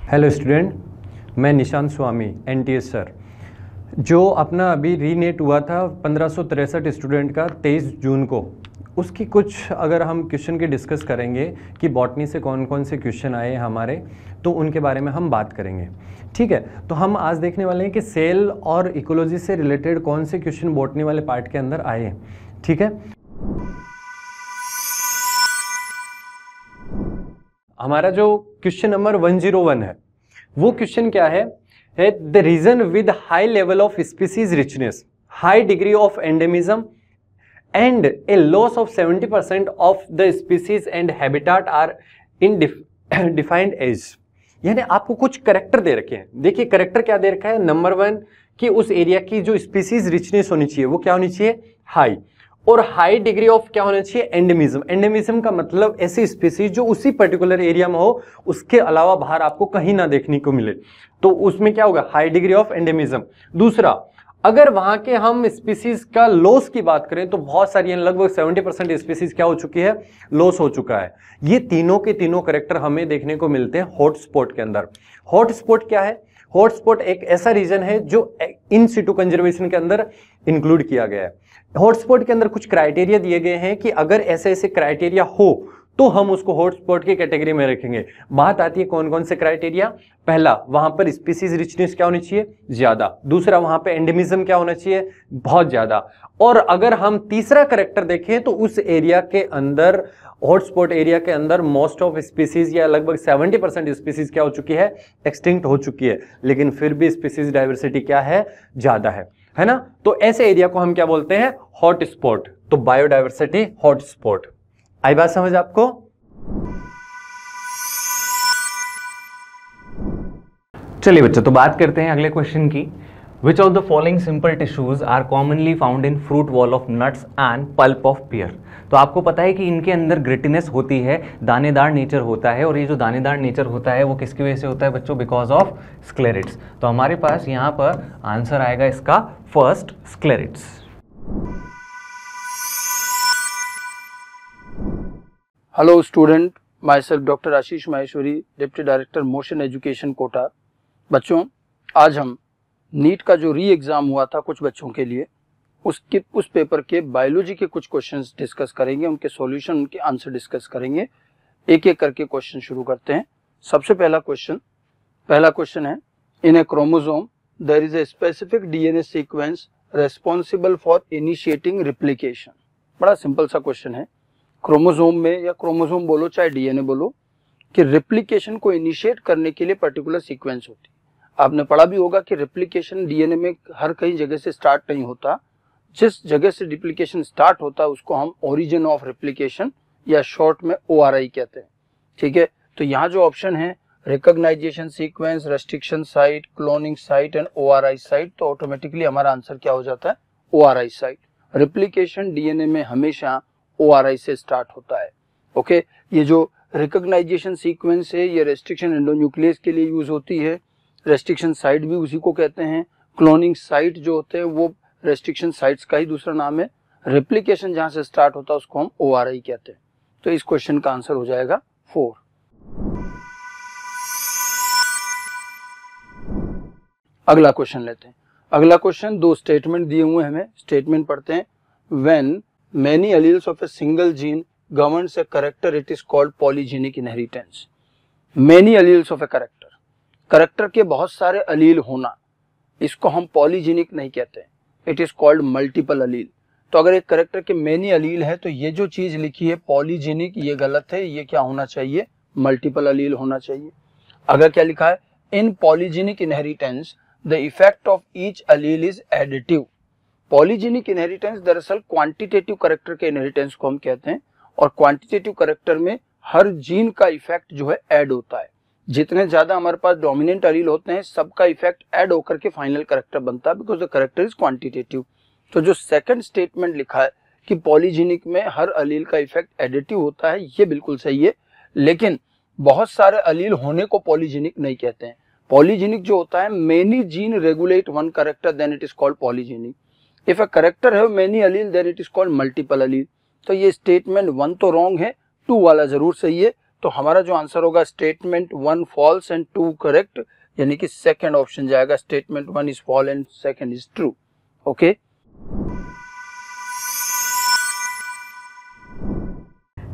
Hello student, मैं निशांत स्वामी NTS sir. जो अपना अभी रीनेट हुआ था 1563 स्टूडेंट का 23 जून को, उसकी कुछ अगर हम क्वेश्चन के डिस्कस करेंगे कि बॉटनी से कौन कौन से क्वेश्चन आए हमारे, तो उनके बारे में हम बात करेंगे। ठीक है, तो हम आज देखने वाले हैं कि सेल और इकोलॉजी से रिलेटेड कौन से क्वेश्चन बॉटनी वाले पार्ट के अंदर आए हैं। ठीक है, हमारा जो क्वेश्चन नंबर 101 है वो क्वेश्चन क्या है the reason with high level of species richness, high degree of endemism and a loss of 70% of the species and habitat are in defined as. यानी आपको कुछ करेक्टर दे रखे हैं। देखिए करेक्टर क्या दे रखा है। नंबर 1 कि उस एरिया की जो स्पीसीज रिचनेस होनी चाहिए वो क्या होनी चाहिए, हाई, और हाई डिग्री ऑफ क्या होना चाहिए, एंडेमिज्म। एंडेमिज्म का मतलब ऐसी स्पीसीज जो उसी पर्टिकुलर एरिया में हो, उसके अलावा बाहर आपको कहीं ना देखने को मिले, तो उसमें क्या होगा, हाई डिग्री ऑफ एंडेमिज्म। दूसरा, अगर वहां के हम स्पीसीज का लॉस की बात करें तो बहुत सारी, लगभग 70% स्पीसीज क्या हो चुकी है, लॉस हो चुका है। ये तीनों के तीनों करेक्टर हमें देखने को मिलते हैं हॉटस्पॉट के अंदर। हॉटस्पॉट क्या है, हॉटस्पॉट एक ऐसा रीजन है जो इन सिटू कंजर्वेशन के अंदर इंक्लूड किया गया है। हॉटस्पॉट के अंदर कुछ क्राइटेरिया दिए गए हैं कि अगर ऐसे ऐसे क्राइटेरिया हो तो हम उसको हॉटस्पॉट की कैटेगरी में रखेंगे। बात आती है कौन कौन से क्राइटेरिया। पहला, वहां पर स्पीसीज रिचनेस क्या होनी चाहिए, ज्यादा। दूसरा, वहां पे एंडेमिज्म क्या होना चाहिए, बहुत ज्यादा। और अगर हम तीसरा करेक्टर देखें तो उस एरिया के अंदर, हॉटस्पॉट एरिया के अंदर मोस्ट ऑफ स्पीसीज या लगभग 70% स्पीसीज क्या हो चुकी है, एक्सटिंक्ट हो चुकी है, लेकिन फिर भी स्पीसीज डाइवर्सिटी क्या है, ज्यादा है ना। तो ऐसे एरिया को हम क्या बोलते हैं, हॉटस्पॉट। तो बायोडाइवर्सिटी हॉटस्पॉट। आई बात समझ आपको। चलिए बच्चों, तो बात करते हैं अगले क्वेश्चन की। Which of the following simple tissues are commonly found in fruit wall of nuts and pulp of pear. तो आपको पता है कि इनके अंदर ग्रिटिनेस होती है, दानेदार नेचर होता है, और ये जो दानेदार नेचर होता है वो किसकी वजह से होता है बच्चों, बिकॉज ऑफ स्क्लेरिड्स। तो हमारे पास यहाँ पर आंसर आएगा इसका first, sclereids. Hello student, myself doctor Ashish Maheshwari, deputy director Motion Education Kota. बच्चों, आज हम नीट का जो री एग्ज़ाम हुआ था कुछ बच्चों के लिए, उस पेपर के बायोलॉजी के कुछ क्वेश्चंस डिस्कस करेंगे, उनके सॉल्यूशन, उनके आंसर डिस्कस करेंगे। एक एक करके क्वेश्चन शुरू करते हैं। सबसे पहला क्वेश्चन है, in a chromosome there is a specific DNA sequence responsible for initiating replication. बड़ा सिंपल सा क्वेश्चन है। क्रोमोसोम में, या क्रोमोसोम बोलो चाहे डीएनए बोलो, कि रिप्लिकेशन को इनिशिएट करने के लिए पर्टिकुलर सीक्वेंस होती है। आपने पढ़ा भी होगा कि रिप्लिकेशन डीएनए में हर कई जगह से स्टार्ट नहीं होता। जिस जगह से रिप्लिकेशन स्टार्ट होता है उसको हम ओरिजिन ऑफ रिप्लिकेशन या शॉर्ट में ओआरआई कहते हैं। ठीक है, तो यहाँ जो ऑप्शन है, recognisation sequence, restriction site, cloning site and ORI site, तो ऑटोमेटिकली हमारा आंसर क्या हो जाता है, ओआरआई साइट। रिप्लिकेशन डीएनए में हमेशा ओआरआई से स्टार्ट होता है। ओके, ये जो रिकॉग्नाइजेशन सीक्वेंस है ये रेस्ट्रिक्शन एंडोन्यूक्लियस के लिए यूज होती है। रेस्ट्रिक्शन साइट भी उसी को कहते हैं। क्लोनिंग साइट जो होते हैं वो रेस्ट्रिक्शन साइट्स का ही दूसरा नाम है। रेप्लिकेशन जहां से स्टार्ट होता है उसको हम ओआरआई कहते हैं। तो इस क्वेश्चन का आंसर हो जाएगा 4। अगला क्वेश्चन लेते हैं। अगला क्वेश्चन, दो स्टेटमेंट दिए हुए हमें, स्टेटमेंट पढ़ते हैं। When many alleles of a single gene governs a character, it is called polygenic inheritance. Many alleles of a character, character के बहुत सारे allele होना, इसको हम polygenic नहीं कहते, it is called multiple allele। तो अगर एक character के many allele है तो ये जो चीज लिखी है polygenic, ये गलत है। ये क्या होना चाहिए, multiple allele होना चाहिए। अगर क्या लिखा है, in polygenic inheritance the effect of each allele is additive। Polygenic inheritance दरअसल क्वांटिटेटिव करेक्टर के इनहेरिटेंस को हम कहते हैं, और क्वांटिटेटिव करेक्टर में हर जीन का इफेक्ट जो है ऐड होता है। जितने ज्यादा हमारे पास डोमिनेंट अलील होते हैं सबका इफेक्ट ऐड होकर के फाइनल करेक्टर बनता है, because the character is quantitative. तो जो सेकंड स्टेटमेंट लिखा है कि पॉलीजेनिक में हर अलील का इफेक्ट एडिटिव होता है, ये बिल्कुल सही है, लेकिन बहुत सारे अलील होने को पॉलीजेनिक नहीं कहते हैं। पॉलीजेनिक जो होता है, many gene regulate one character, then it is called polygenic. If a character have many allele then it is called multiple allele। तो ये स्टेटमेंट 1 तो रॉन्ग है, 2 वाला जरूर सही है। तो हमारा जो आंसर होगा स्टेटमेंट 1 फॉल्स एंड 2 करेक्ट, यानी कि सेकंड ऑप्शन जाएगा, statement 1 is false and second is true. Okay,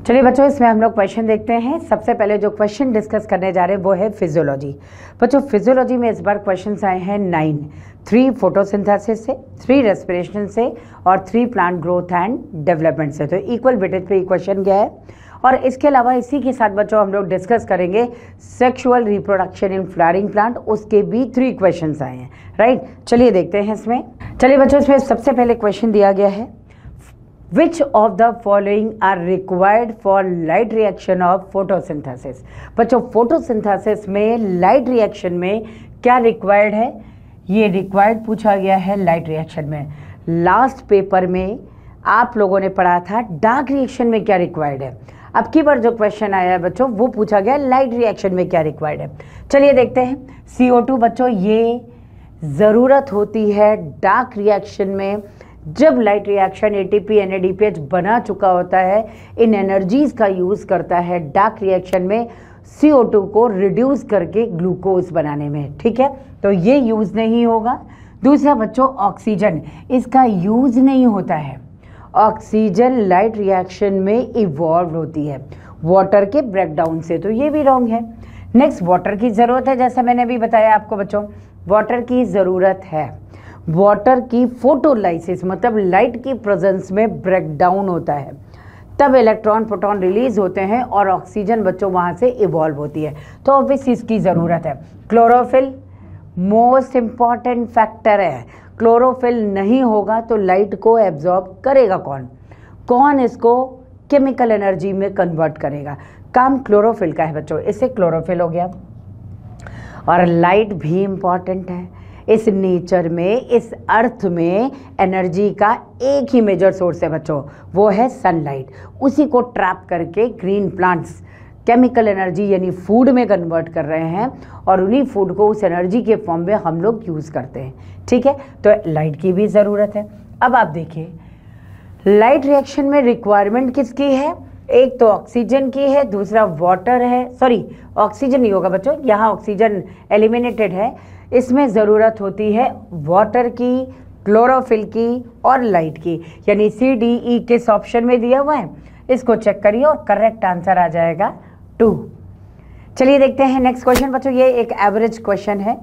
चलिए बच्चों, इसमें हम लोग क्वेश्चन देखते हैं। सबसे पहले जो क्वेश्चन डिस्कस करने जा रहे हैं वो है फिजियोलॉजी। बच्चों फिजियोलॉजी में इस बार क्वेश्चंस आए हैं 9, 3 फोटोसिंथेसिस से, 3 रेस्पिरेशन से और 3 प्लांट ग्रोथ एंड डेवलपमेंट से। तो इक्वल वेटेज पे क्वेश्चन गया है। और इसके अलावा इसी के साथ बच्चों हम लोग डिस्कस करेंगे sexual reproduction in flowering plant, उसके भी 3 क्वेश्चंस आए हैं, राइट। चलिए देखते हैं इसमें। चलिए बच्चों, इसमें सबसे पहले क्वेश्चन दिया गया है, Which of the following are required for light reaction of photosynthesis? बच्चों फोटोसिंथेसिस में लाइट रिएक्शन में क्या रिक्वायर्ड है? ये रिक्वायर्ड पूछा गया है लाइट रिएक्शन में। लास्ट पेपर में आप लोगों ने पढ़ा था डार्क रिएक्शन में क्या रिक्वायर्ड है। अब की बार जो क्वेश्चन आया है बच्चों वो पूछा गया लाइट रिएक्शन में क्या रिक्वायर्ड है। चलिए देखते हैं। CO2 बच्चों ये ज़रूरत होती है डार्क रिएक्शन में जब लाइट रिएक्शन ATP NADPH बना चुका होता है, इन एनर्जीज का यूज़ करता है डार्क रिएक्शन में CO2 को रिड्यूस करके ग्लूकोज बनाने में, ठीक है। तो ये यूज़ नहीं होगा। दूसरा बच्चों ऑक्सीजन, इसका यूज़ नहीं होता है। ऑक्सीजन लाइट रिएक्शन में इवॉल्व होती है वाटर के ब्रेकडाउन से, तो ये भी रॉन्ग है। नेक्स्ट वाटर की ज़रूरत है, जैसा मैंने अभी बताया आपको बच्चों, वाटर की ज़रूरत है। वाटर की फोटोलाइसिस मतलब लाइट की प्रेजेंस में ब्रेकडाउन होता है, तब इलेक्ट्रॉन प्रोटॉन रिलीज होते हैं और ऑक्सीजन बच्चों वहाँ से इवॉल्व होती है, तो ऑब्वियस इसकी ज़रूरत है। क्लोरोफिल मोस्ट इम्पॉर्टेंट फैक्टर है। क्लोरोफिल नहीं होगा तो लाइट को एब्जॉर्ब करेगा कौन? कौन इसको केमिकल एनर्जी में कन्वर्ट करेगा? काम क्लोरोफिल का है बच्चों, इससे क्लोरोफिल हो गया। और लाइट भी इम्पॉर्टेंट है। इस नेचर में, इस अर्थ में एनर्जी का एक ही मेजर सोर्स है बच्चों, वो है सनलाइट। उसी को ट्रैप करके ग्रीन प्लांट्स केमिकल एनर्जी यानी फूड में कन्वर्ट कर रहे हैं और उन्हीं फूड को उस एनर्जी के फॉर्म में हम लोग यूज़ करते हैं, ठीक है। तो लाइट की भी ज़रूरत है। अब आप देखिए लाइट रिएक्शन में रिक्वायरमेंट किसकी है? एक तो ऑक्सीजन की है, दूसरा वाटर है, सॉरी ऑक्सीजन नहीं होगा बच्चों, यहाँ ऑक्सीजन एलिमिनेटेड है। इसमें ज़रूरत होती है वाटर की, क्लोरोफिल की और लाइट की, यानी CDE किस ऑप्शन में दिया हुआ है इसको चेक करिए और करेक्ट आंसर आ जाएगा 2। चलिए देखते हैं नेक्स्ट क्वेश्चन बच्चों, ये एक एवरेज क्वेश्चन है।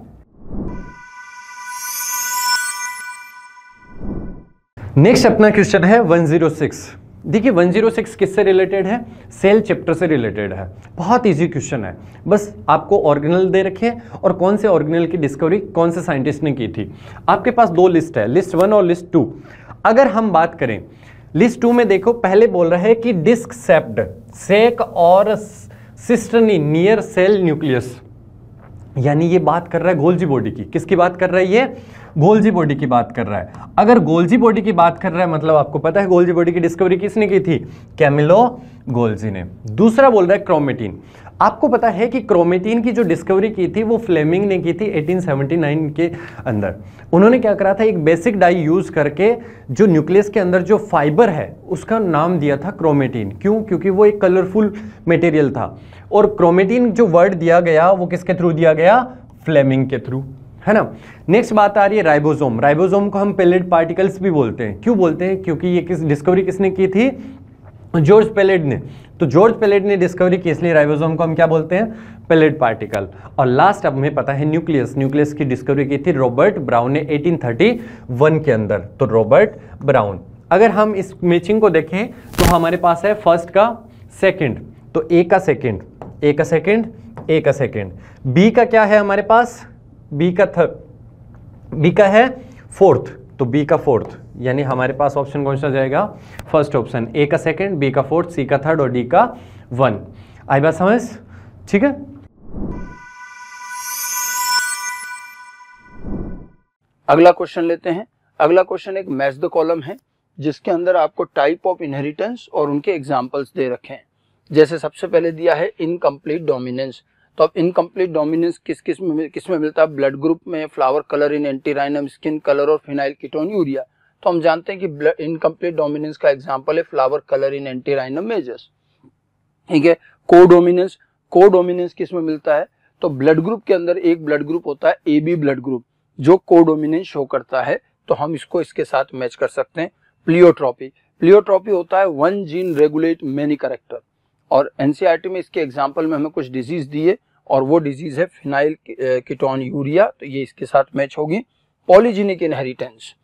नेक्स्ट अपना क्वेश्चन है 106। देखिए 106 किससे रिलेटेड है? सेल चैप्टर से रिलेटेड है। बहुत इजी क्वेश्चन है, बस आपको ऑर्गेनल दे रखे और कौन से ऑर्गेनल की डिस्कवरी कौन से साइंटिस्ट ने की थी। आपके पास 2 लिस्ट है, लिस्ट 1 और लिस्ट 2। अगर हम बात करें लिस्ट 2 में, देखो पहले बोल रहा है कि डिस्क सेप्ड सेक और सिस्टर्नी नियर सेल न्यूक्लियस, यानी ये बात कर रहा है गोल्जी बॉडी की। किसकी बात कर रहा है ये? गोल्जी बॉडी की बात कर रहा है। अगर गोल्जी बॉडी की बात कर रहा है मतलब आपको पता है गोल्जी बॉडी की डिस्कवरी किसने की थी? कैमिलो गोल्जी ने। दूसरा बोल रहा है क्रोमेटिन। आपको पता है कि क्रोमेटिन की जो डिस्कवरी की थी वो फ्लेमिंग ने की थी 1879 के अंदर। उन्होंने क्या करा था, एक बेसिक डाई यूज करके जो न्यूक्लियस के अंदर जो फाइबर है उसका नाम दिया था क्रोमेटिन। क्यों? क्योंकि वो एक कलरफुल मटेरियल था। और क्रोमेटिन जो वर्ड दिया गया वो किसके थ्रू दिया गया? फ्लेमिंग के थ्रू, है ना। नेक्स्ट बात आ रही है राइबोसोम। राइबोसोम को हम पेलेट पार्टिकल्स भी बोलते हैं। क्यों बोलते हैं? क्योंकि ये डिस्कवरी किसने की थी? जॉर्ज पेलेट ने। तो जॉर्ज पेलेट ने डिस्कवरी की, इसलिए राइबोसोम को हम क्या बोलते हैं? Pellet particle. और लास्ट अब हमें पता है न्यूक्लियस। न्यूक्लियस की डिस्कवरी की थी रॉबर्ट ब्राउन ने 1831 के अंदर। तो रॉबर्ट ब्राउन। अगर हम इस मैचिंग को देखें तो हमारे पास है फर्स्ट का सेकंड, तो ए का सेकंड, ए का सेकंड, ए का सेकंड। बी का क्या है हमारे पास? बी का थर्ड, बी का है फोर्थ, तो बी का फोर्थ, यानी हमारे पास ऑप्शन कौन सा जाएगा? First option. ए का सेकंड, बी का फोर्थ, सी का थर्ड और डी का 1। आई बात समझ? ठीक है। अगला क्वेश्चन लेते हैं। अगला क्वेश्चन एक मैच द कॉलम है जिसके अंदर आपको टाइप ऑफ इनहेरिटेंस और उनके एग्जांपल्स दे रखे हैं। जैसे सबसे पहले दिया है इनकम्प्लीट डोमिनेंस। तो अब इनकम्प्लीट डोमिनेंस किस में मिलता है? ब्लड ग्रुप में, फ्लावर कलर इन एंटीराइनम, स्किन कलर और फिनाइल कीटोन यूरिया। तो हम जानते हैं कि इनकम्प्लीट डोमिनेंस का एग्जांपल है फ्लावर कलर इन एंटीराइनम मेजर्स, ठीक है। कोडोमिनेंस किस में मिलता है? तो ब्लड ग्रुप के अंदर एक ब्लड ग्रुप होता है AB ब्लड ग्रुप जो कोडोमिनेंस शो करता है, तो हम इसको इसके साथ मैच कर सकते हैं। प्लियोट्रॉपी होता है one gene regulate many character, और एनसीईआरटी में इसके एग्जांपल में हमें कुछ डिजीज दिए और वो डिजीज है फिनाइल कीटोन यूरिया, तो ये इसके साथ मैच होगी। Polygenic inheritance,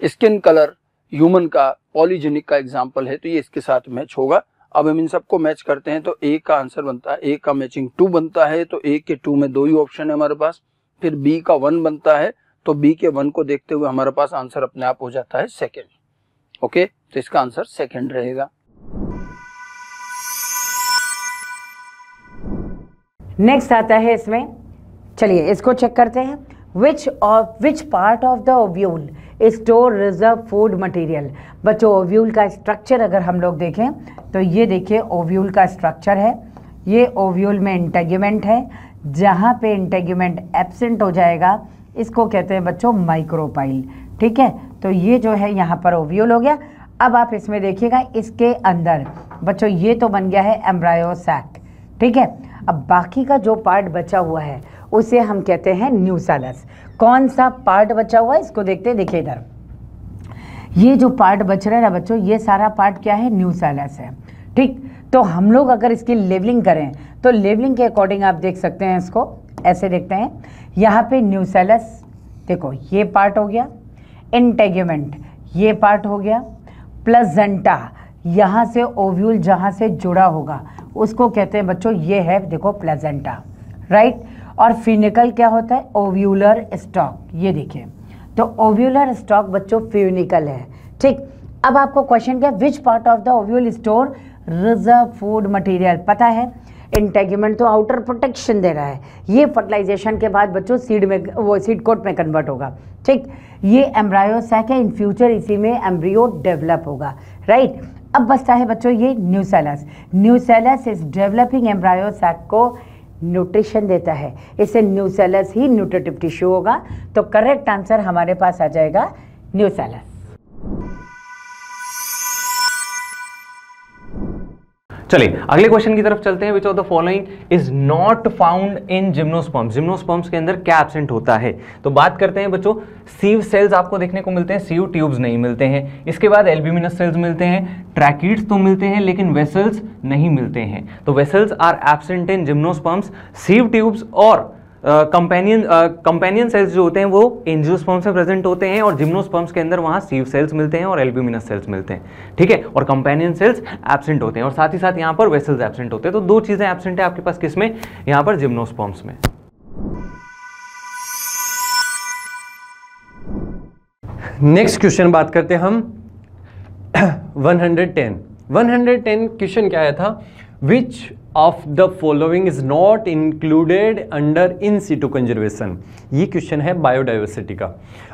skin colour human का पॉलीजेनिक का एग्जांपल है, तो ये इसके साथ मैच होगा। अब हम इन सबको मैच करते हैं तो ए का आंसर बनता है, ए का मैचिंग 2 बनता है, तो ए के 2 में 2 ही ऑप्शन है हमारे पास। फिर बी का 1 बनता है, तो बी के 1 को देखते हुए हमारे पास आंसर अपने आप हो जाता है सेकेंड। ओके, तो इसका आंसर सेकेंड रहेगा। नेक्स्ट आता है इसमें, चलिए इसको चेक करते हैं। Which part of the ovule store reserve food material. बच्चों ओव्यूल का स्ट्रक्चर अगर हम लोग देखें तो ये देखिए ओव्यूल का स्ट्रक्चर है। ये ओव्यूल में इंटेगुमेंट है, जहाँ पे इंटेगुमेंट एब्सेंट हो जाएगा इसको कहते हैं बच्चों माइक्रोपाइल। ठीक है, तो ये जो है यहाँ पर ओव्यूल हो गया। अब आप इसमें देखिएगा इसके अंदर बच्चों ये तो बन गया है एम्ब्रायो सैक। ठीक है, अब बाकी का जो पार्ट बचा हुआ है उसे हम कहते हैं न्यूसेलस। कौन सा पार्ट बचा हुआ है इसको देखते हैं। देखिए इधर ये जो पार्ट बच रहा है ना बच्चों, ये सारा पार्ट क्या है? न्यूसेलस है। ठीक, तो हम लोग अगर इसकी लेवलिंग करें तो लेवलिंग के अकॉर्डिंग आप देख सकते हैं, इसको ऐसे देखते हैं। यहाँ पे न्यूसेलस देखो ये पार्ट हो गया, इंटेगुमेंट ये पार्ट हो गया, प्लेसेंटा यहाँ से ओव्यूल जहाँ से जुड़ा होगा उसको कहते हैं बच्चों ये है देखो प्लेसेंटा, राइट। और फिनिकल क्या होता है? Ovular stock. ये देखिए, तो ओव्यूलर स्टॉक बच्चों फिनिकल है। ठीक, अब आपको क्वेश्चन क्या, which part of the ovule store reserve food material. पता है इंटेगुमेंट तो आउटर प्रोटेक्शन दे रहा है, ये फर्टिलाइजेशन के बाद बच्चों सीड में वो सीड कोट में कन्वर्ट होगा। ठीक, ये एम्ब्रायो सैक है, इन फ्यूचर इसी में एम्ब्रियो डेवलप होगा, राइट। अब बचता है बच्चों ये न्यूसेलस। न्यूसेलस इस डेवलपिंग एम्ब्रायो सैक को न्यूट्रिशन देता है, इसे न्यूसेलस ही न्यूट्रिटिव टिश्यू होगा। तो करेक्ट आंसर हमारे पास आ जाएगा न्यूसेलस। चलिए अगले क्वेश्चन की तरफ चलते हैं। विच of the following is not found in gymnosperms. Gymnosperms के अंदर क्या एब्सेंट होता है? तो बात करते हैं बच्चों, सीव सेल्स आपको देखने को मिलते हैं, सीव ट्यूब्स नहीं मिलते हैं। इसके बाद एल्ब्यूमिनस सेल्स मिलते हैं, ट्रैकिड्स तो मिलते हैं लेकिन वेसल्स नहीं मिलते हैं। तो vessels are absent in gymnosperms. Sieve tubes और कंपेनियन सेल्स जो होते हैं वो एंजियोस्पर्म्स में प्रेजेंट होते हैं, और जिम्नोस्पर्म्स के अंदर वहां सीव सेल्स मिलते हैं और एल्ब्यूमिनस सेल्स मिलते हैं। ठीक है, और कंपेनियन सेल्स एब्सेंट होते हैं, और साथ ही साथ यहाँ पर वेसल्स एब्सेंट होते हैं। तो 2 चीजें एब्सेंट है आपके पास, किसमें? यहाँ पर जिम्नोस्पर्म्स में। नेक्स्ट क्वेश्चन बात करते हैं हम 110 क्वेश्चन क्या आया था? Which of the following is not included under in situ conservation. ये क्वेश्चन है बायोडाइवर्सिटी का।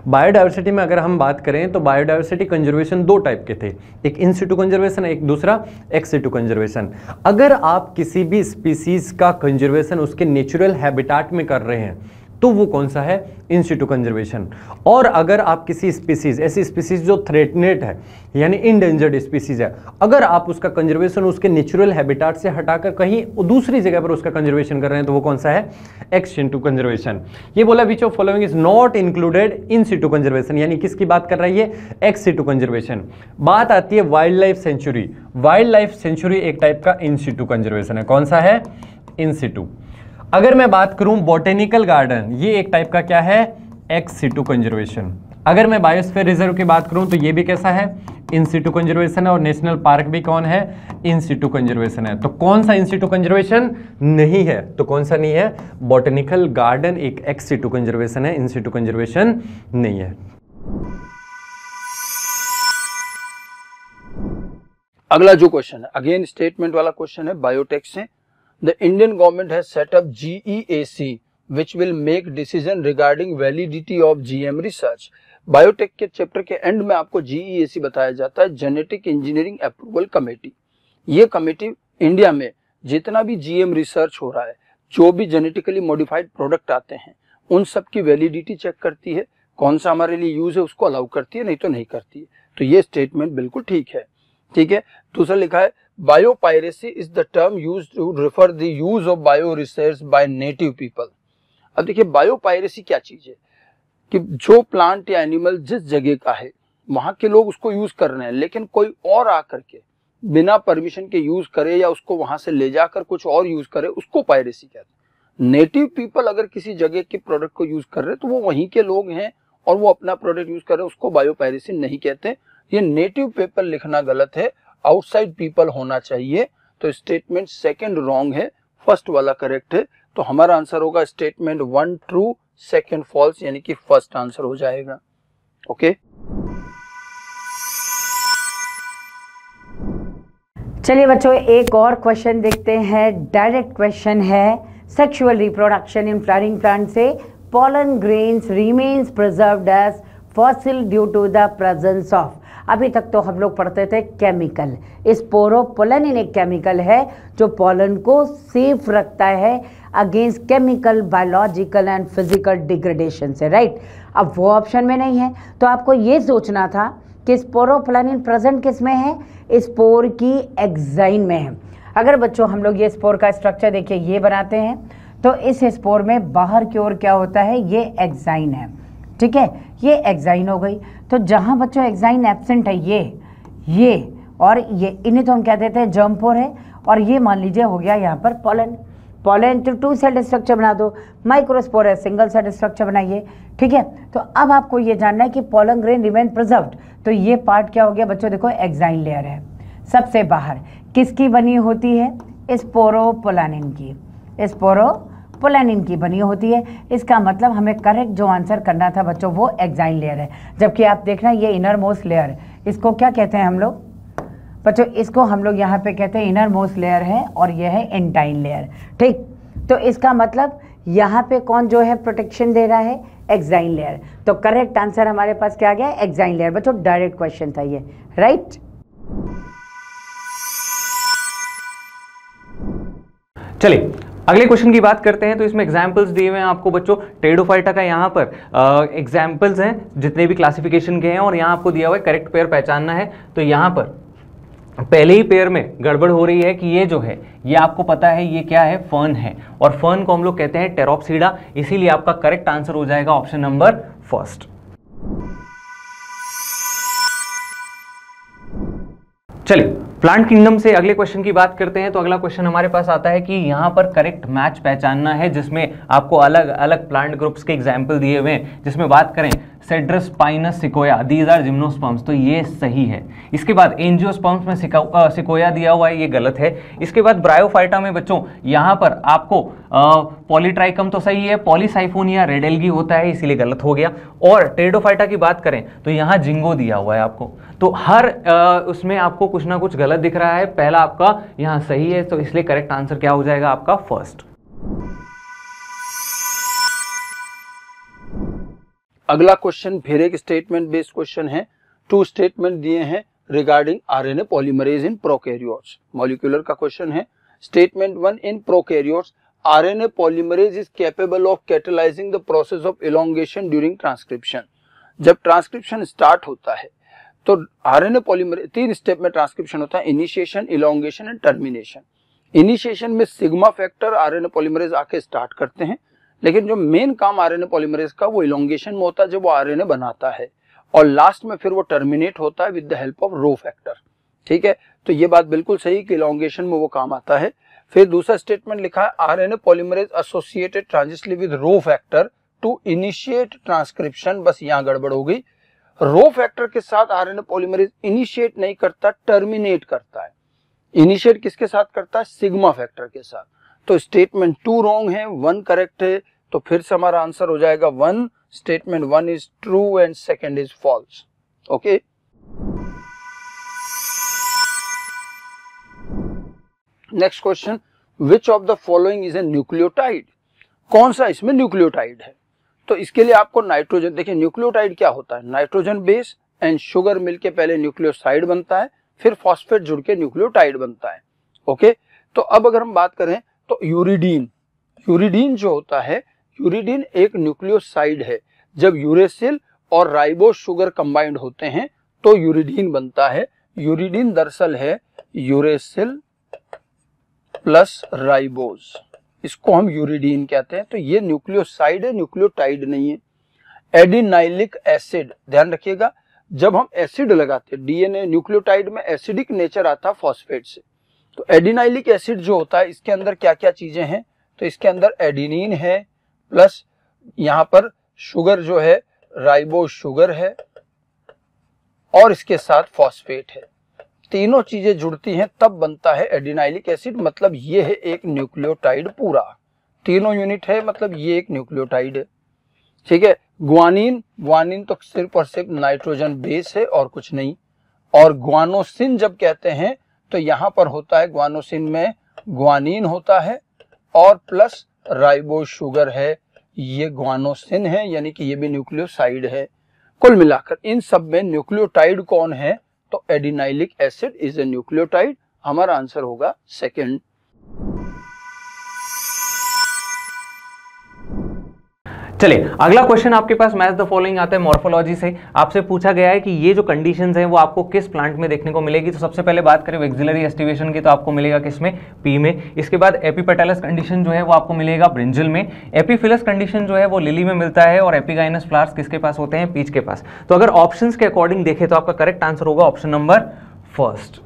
बायोडाइवर्सिटी में अगर हम बात करें तो बायोडाइवर्सिटी कंजर्वेशन 2 टाइप के थे, एक इन सीटू कंजर्वेशन, एक दूसरा एक्स सीटू कंजर्वेशन। अगर आप किसी भी स्पीसीज का कंजर्वेशन उसके नेचुरल हैबिटेट में कर रहे हैं तो वो कौन सा है? In situ conservation. और अगर आप किसी स्पीसीज, ऐसी स्पीसीज जो थ्रेटनेड है यानी इंडेंजर्ड स्पीसीज है, अगर आप उसका कंजर्वेशन उसके नेचुरल हैबिटेट से हटाकर कहीं दूसरी जगह पर उसका कंजर्वेशन कर रहे हैं तो वो कौन सा है? Ex situ conservation. ये बोला which of following is not included in situ conservation, यानी किसकी बात कर रही है? Ex situ conservation. बात आती है wild life sanctuary. Wild life sanctuary एक टाइप का इन सीटू कंजर्वेशन है। कौन सा है? In situ. अगर मैं बात करूं बॉटेनिकल गार्डन, ये एक टाइप का क्या है? Ex situ conservation. अगर मैं बायोस्फीयर रिजर्व की बात करूं तो ये भी कैसा है? इन सीटू कंजर्वेशन है। और नेशनल पार्क भी कौन है? इन सीटू कंजर्वेशन है। तो कौन सा इन सीटू कंजर्वेशन नहीं है? तो कौन सा नहीं है? बॉटेनिकल गार्डन एक एक्स सीटू कंजर्वेशन है, इन सीटू कंजर्वेशन नहीं है। अगला जो क्वेश्चन है अगेन स्टेटमेंट वाला क्वेश्चन है, बायोटेक से। The Indian government has set up GEAC which will make decision regarding validity of GM research. Biotech के चैप्टर के एंड में आपको GEAC बताया जाता है, जेनेटिक इंजीनियरिंग अप्रूवल कमेटी। ये कमेटी इंडिया में जितना भी GM रिसर्च हो रहा है, जो भी जेनेटिकली मॉडिफाइड प्रोडक्ट आते हैं, उन सब की वैलिडिटी चेक करती है, कौन सा हमारे लिए यूज है उसको अलाउ करती है, नहीं तो नहीं करती है। तो ये स्टेटमेंट बिल्कुल ठीक है। ठीक है, दूसरा लिखा है biopiracy is the term used to refer the use of bio research by native people. अब देखिए बायोपायरेसी क्या चीज है कि जो प्लांट या एनिमल जिस जगह का है वहां के लोग उसको यूज कर रहे हैं, लेकिन कोई और आकर के बिना परमिशन के यूज करे या उसको वहां से ले जाकर कुछ और यूज करे, उसको पायरेसी कहते हैं। नेटिव पीपल अगर किसी जगह के प्रोडक्ट को यूज कर रहे हैं तो वो वहीं के लोग हैं और वो अपना प्रोडक्ट यूज कर रहे हैं, उसको बायोपायरेसी नहीं कहते। ये नेटिव पीपल लिखना गलत है, आउटसाइड पीपल होना चाहिए। तो स्टेटमेंट सेकंड रॉन्ग है, फर्स्ट वाला करेक्ट है। तो हमारा आंसर होगा स्टेटमेंट 1 ट्रू, सेकंड फॉल्स, यानी कि फर्स्ट आंसर हो जाएगा। ओके चलिए बच्चों एक और क्वेश्चन देखते हैं। डायरेक्ट क्वेश्चन है, sexual reproduction in flowering plant से pollen grains remains preserved as fossil due to the presence of। अभी तक तो हम लोग पढ़ते थे केमिकल, स्पोरोपोलेनिन एक केमिकल है जो पोलन को सेफ रखता है against chemical, biological and physical degradation से, राइट। अब वो ऑप्शन में नहीं है तो आपको ये सोचना था कि स्पोरोपोलेनिन प्रेजेंट किस में है, स्पोर की एक्साइन में है। अगर बच्चों हम लोग ये स्पोर का स्ट्रक्चर देखिए ये बनाते हैं तो इस स्पोर में बाहर की ओर क्या होता है, ये एक्साइन है, ठीक है, ये एक्साइन हो गई। तो जहां बच्चों एक्साइन एब्सेंट है ये और ये, इन्हें तो हम क्या देते हैं जर्मपोर है, और ये मान लीजिए हो गया यहाँ पर पोलन। पोलन तो 2 सेल स्ट्रक्चर बना दो, माइक्रोस्पोर है सिंगल सेल स्ट्रक्चर बनाइए, ठीक है। तो अब आपको ये जानना है कि पोलन ग्रेन रिमेन प्रिजर्व्ड, तो ये पार्ट क्या हो गया बच्चों, देखो एक्साइन लेयर है सबसे बाहर, किसकी बनी होती है, स्पोरोपोलेनिन की, स्पोरोपोलेनिन की बनी होती है। इसका मतलब हमें करेक्ट जो आंसर करना था बच्चों वो एक्साइन लेयर है। जबकि आप देखना ये इनर मोस्ट लेयर, इसको क्या कहते हैं हम लोग बच्चों, इसको हम लोग यहाँ पे कहते हैं इनर मोस्ट लेयर है और यह है एंटाइन लेयर, ठीक। तो इसका मतलब यहाँ पे कौन जो है प्रोटेक्शन दे रहा है, एक्साइन लेयर। तो करेक्ट आंसर हमारे पास क्या आ गया, एक्साइन लेयर। बच्चों डायरेक्ट क्वेश्चन था ये, राइट। चलिए अगले क्वेश्चन की बात करते हैं। तो इसमें एग्जाम्पल्स दिए हुए हैं आपको बच्चों, टेरिडोफाइटा का यहाँ पर एग्जाम्पल्स हैं जितने भी क्लासिफिकेशन के हैं, और यहाँ आपको दिया हुआ है करेक्ट पेयर पहचानना है। तो यहाँ पर पहले ही पेयर में गड़बड़ हो रही है कि ये जो है ये आपको पता है ये क्या है, फर्न है, और फर्न को हम लोग कहते हैं टेरोप्सिडा, इसीलिए आपका करेक्ट आंसर हो जाएगा ऑप्शन नंबर फर्स्ट। चलिए प्लांट किंगडम से अगले क्वेश्चन की बात करते हैं। तो अगला क्वेश्चन हमारे पास आता है कि यहाँ पर करेक्ट मैच पहचानना है, जिसमें आपको अलग अलग प्लांट ग्रुप्स के एग्जाम्पल दिए हुए हैं। जिसमें बात करें Cedrus Pinus Sequoia, these are gymnosperms, तो ये सही है। इसके बाद एंजियोस्पर्म्स में सिकोया दिया हुआ है, ये गलत है। इसके बाद ब्रायोफाइटा में बच्चों यहाँ पर आपको पॉलीट्राइकम तो सही है, पॉलीसाइफोनिया रेड एल्गी होता है, इसीलिए गलत हो गया। और टेरिडोफाइटा की बात करें तो यहाँ जिंगो दिया हुआ है आपको, तो हर उसमें आपको कुछ ना कुछ गलत दिख रहा है। पहला आपका यहाँ सही है, तो इसलिए करेक्ट आंसर क्या हो जाएगा आपका फर्स्ट। अगला क्वेश्चन फिर एक स्टेटमेंट बेस्ड क्वेश्चन है। 2 स्टेटमेंट दिए हैं regarding RNA polymerase in prokaryotes, molecular का क्वेश्चन है। Statement 1, in prokaryotes RNA polymerase is capable of catalysing the process of elongation during transcription. जब ट्रांसक्रिप्शन स्टार्ट होता है तो आरएनए पॉलीमरेज 3 स्टेप में ट्रांसक्रिप्शन होता है, initiation, elongation and termination. Initiation में सिग्मा फैक्टर आरएनए पॉलीमरेज आके स्टार्ट करते हैं, लेकिन जो मेन काम आरएनए पॉलीमरेज का वो इलोंगेशन में होता है जब वो आरएनए बनाता है, और लास्ट में फिर वो टर्मिनेट होता है with the help of rho factor, ठीक है। तो ये बात बिल्कुल सही कि इलोंगेशन में वो काम आता है। फिर दूसरा स्टेटमेंट लिखा है RNA polymerase associated transitionally with rho factor to initiate transcription, बस यहाँ गड़बड़ हो गई। रो फैक्टर के साथ आरएनए पॉलीमरेज इनिशिएट नहीं करता, टर्मिनेट करता है। इनिशिएट किसके साथ करता है, सिग्मा फैक्टर के साथ। तो स्टेटमेंट 2 रॉन्ग है, 1 करेक्ट है। तो फिर से हमारा आंसर हो जाएगा 1, statement 1 is true and second is false. Okay, next question, which of the following is a nucleotide. कौन सा इसमें न्यूक्लियोटाइड है। तो इसके लिए आपको नाइट्रोजन, देखिए न्यूक्लियोटाइड क्या होता है, नाइट्रोजन बेस एंड शुगर मिलके पहले न्यूक्लियोसाइड बनता है, फिर फॉस्फेट जुड़ के न्यूक्लियोटाइड बनता है। ओके, तो अब अगर हम बात करें तो यूरिडीन, यूरिडीन जो होता है, यूरिडीन एक न्यूक्लियोसाइड है। जब यूरेसिल और राइबोस शुगर कंबाइंड होते हैं तो यूरिडीन बनता है। यूरिडीन दरअसल है यूरेसिल प्लस राइबोज, इसको हम यूरिडीन कहते हैं। तो ये न्यूक्लियोसाइड है, न्यूक्लियोटाइड नहीं है। एडिनाइलिक एसिड, ध्यान रखिएगा, जब हम एसिड लगाते हैं डीएनए न्यूक्लियोटाइड में एसिडिक नेचर आता है फॉस्फेट से। तो एडिनाइलिक एसिड जो होता है इसके अंदर क्या क्या चीजें हैं, तो इसके अंदर एडिनिन है प्लस यहाँ पर शुगर जो है राइबोज शुगर है और इसके साथ फॉस्फेट है। तीनों चीजें जुड़ती हैं तब बनता है एडिनाइलिक एसिड, मतलब ये है एक न्यूक्लियोटाइड पूरा। तीनों यूनिट है मतलब ये एक न्यूक्लियोटाइड है। ठीक है। ग्वानिन, ग्वानिन तो सिर्फ और सिर्फ नाइट्रोजन बेस है और कुछ नहीं। और ग्वानोसिन जब कहते हैं तो यहां पर होता है ग्वानोसिन में ग्वानिन होता है और प्लस राइबोज शुगर है, ये ग्वानोसिन है, यानी कि ये भी न्यूक्लियोसाइड है। कुल मिलाकर इन सब में न्यूक्लियोटाइड कौन है, तो adenylic acid is a nucleotide. हमारा आंसर होगा सेकंड। चलिए अगला क्वेश्चन आपके पास मैच द फॉलोइंग आता है मॉर्फोलॉजी से। आपसे पूछा गया है कि ये जो कंडीशंस हैं वो आपको किस प्लांट में देखने को मिलेगी। तो सबसे पहले बात करें एक्सिलरी एस्टिवेशन की, तो आपको मिलेगा किसमें, पी में। इसके बाद एपिपेटलस कंडीशन जो है वो आपको मिलेगा ब्रिंजल में। एपीफिलस कंडीशन जो है वो लिली में मिलता है और एपिगाइनस फ्लावर्स किसके पास होते हैं, पीच के पास। तो अगर ऑप्शंस के अकॉर्डिंग देखें तो आपका करेक्ट आंसर होगा option number first.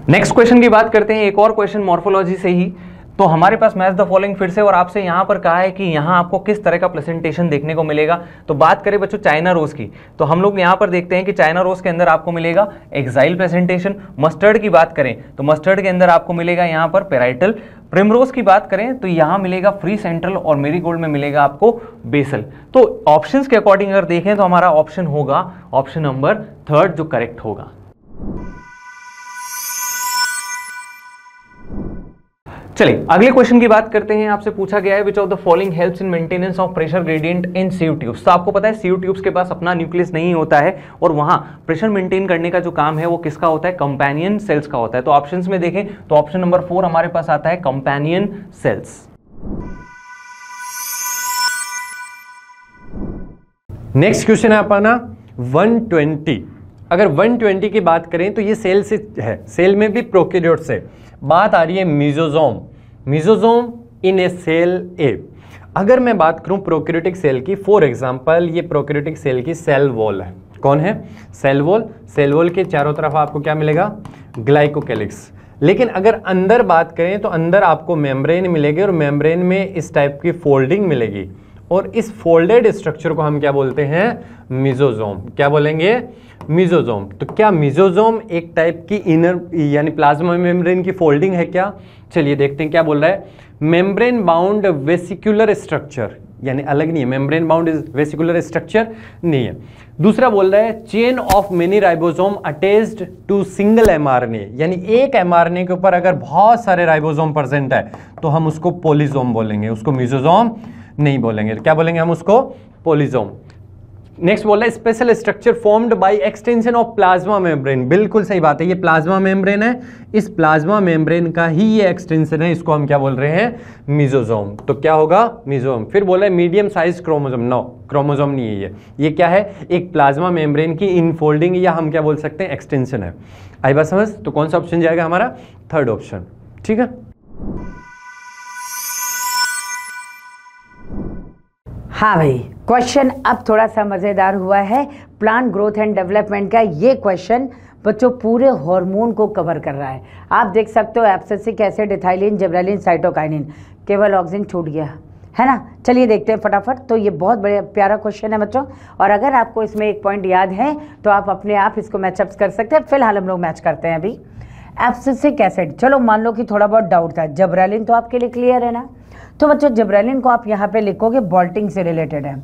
Next question की बात करते हैं, एक और क्वेश्चन मॉर्फोलॉजी से ही। तो हमारे पास मैच द फॉलोइंग फिर से, और आपसे यहां पर कहा है कि यहां आपको किस तरह का प्रेजेंटेशन देखने को मिलेगा। तो बात करें बच्चों चाइना रोज की, तो हम लोग यहां पर देखते हैं कि चाइना रोज के अंदर आपको मिलेगा एक्साइल प्रेजेंटेशन। मस्टर्ड की बात करें तो मस्टर्ड के अंदर आपको मिलेगा यहां पर पैराइटल। प्रिमरोज की बात करें तो यहां मिलेगा फ्री सेंट्रल और मेरीगोल्ड में मिलेगा आपको बेसल। तो ऑप्शंस के अकॉर्डिंग अगर देखें तो हमारा ऑप्शन होगा ऑप्शन नंबर थर्ड जो करेक्ट होगा। चलिए अगले क्वेश्चन की बात करते हैं। आपसे पूछा गया है which of the following helps in maintenance of pressure gradient in sieve tubes. तो आपको पता है सीव ट्यूब्स के पास अपना न्यूक्लियस नहीं होता है और वहां प्रेशर मेंटेन करने का जो काम है वो किसका होता है, कंपेनियन सेल्स का होता है। तो ऑप्शंस में देखें तो ऑप्शन नंबर 4 हमारे पास आता है कंपेनियन सेल्स। नेक्स्ट क्वेश्चन है अपना 120। अगर 120 की बात करें तो ये सेल से है, सेल में भी प्रोकैरियोट्स है। बात आ रही है मीजोजोम, मीजोजोम इन ए सेल ए। अगर मैं बात करूं प्रोकैरियोटिक सेल की, फॉर एग्जांपल ये प्रोकैरियोटिक सेल की सेल वॉल है। कौन है, सेल वॉल। सेल वॉल के चारों तरफ आपको क्या मिलेगा, ग्लाइकोकैलिक्स। लेकिन अगर अंदर बात करें तो अंदर आपको मेम्ब्रेन मिलेगी और मेम्ब्रेन में इस टाइप की फोल्डिंग मिलेगी और इस फोल्डेड स्ट्रक्चर को हम क्या बोलते हैं, मिजोजोम। क्या बोलेंगे, मिजोजोम। तो क्या मिजोजोम एक टाइप की इनर यानी प्लाज्मा मेम्ब्रेन की फोल्डिंग है क्या, चलिए देखते हैं क्या बोल रहा है। मेम्ब्रेन बाउंड वेसिकुलर स्ट्रक्चर, यानी अलग नहीं है, मेम्ब्रेन बाउंड वेसिकुलर स्ट्रक्चर नहीं है। दूसरा बोल रहा है chain of many ribosome attached to single mRNA, यानी एक एमआरएनए के ऊपर अगर बहुत सारे राइबोसोम प्रेजेंट है तो हम उसको पोलिसोम बोलेंगे, उसको मिजोजोम नहीं बोलेंगे। क्या बोलेंगे हम उसको, पोलिसोम। नेक्स्ट बोला special structure formed by extension of plasma membrane. बिल्कुल सही बात है, ये प्लाज्मा मेम्ब्रेन है, इस प्लाज्मा मेम्ब्रेन का ही ये एक्सटेंशन है, इसको हम क्या बोल रहे हैं, मिजोजोम। तो क्या होगा, मिजोजोम। फिर बोला medium size chromosome, no chromosome नहीं है ये क्या है, एक प्लाज्मा मेम्ब्रेन की इनफोल्डिंग या हम क्या बोल सकते हैं, एक्सटेंशन है। आई बात समझ। तो कौन सा ऑप्शन जाएगा हमारा, थर्ड ऑप्शन। ठीक है। हाँ भाई, क्वेश्चन अब थोड़ा सा मज़ेदार हुआ है। प्लांट ग्रोथ एंड डेवलपमेंट का ये क्वेश्चन बच्चों पूरे हार्मोन को कवर कर रहा है। आप देख सकते हो abscisic acid, ethylene, gibberellin, cytokinin, केवल ऑक्सीजन छूट गया है ना। चलिए देखते हैं फटाफट। तो ये बहुत बड़ा प्यारा क्वेश्चन है बच्चों, और अगर आपको इसमें एक पॉइंट याद है तो आप अपने आप इसको मैचअप कर सकते हैं। फिलहाल हम लोग मैच करते हैं अभी। एब्सिसिक एसिड, चलो मान लो कि थोड़ा बहुत डाउट था। जिबरेलिन तो आपके लिए क्लियर है ना। तो बच्चों जिबरेलिन को आप यहाँ पे लिखोगे बॉल्टिंग से रिलेटेड है।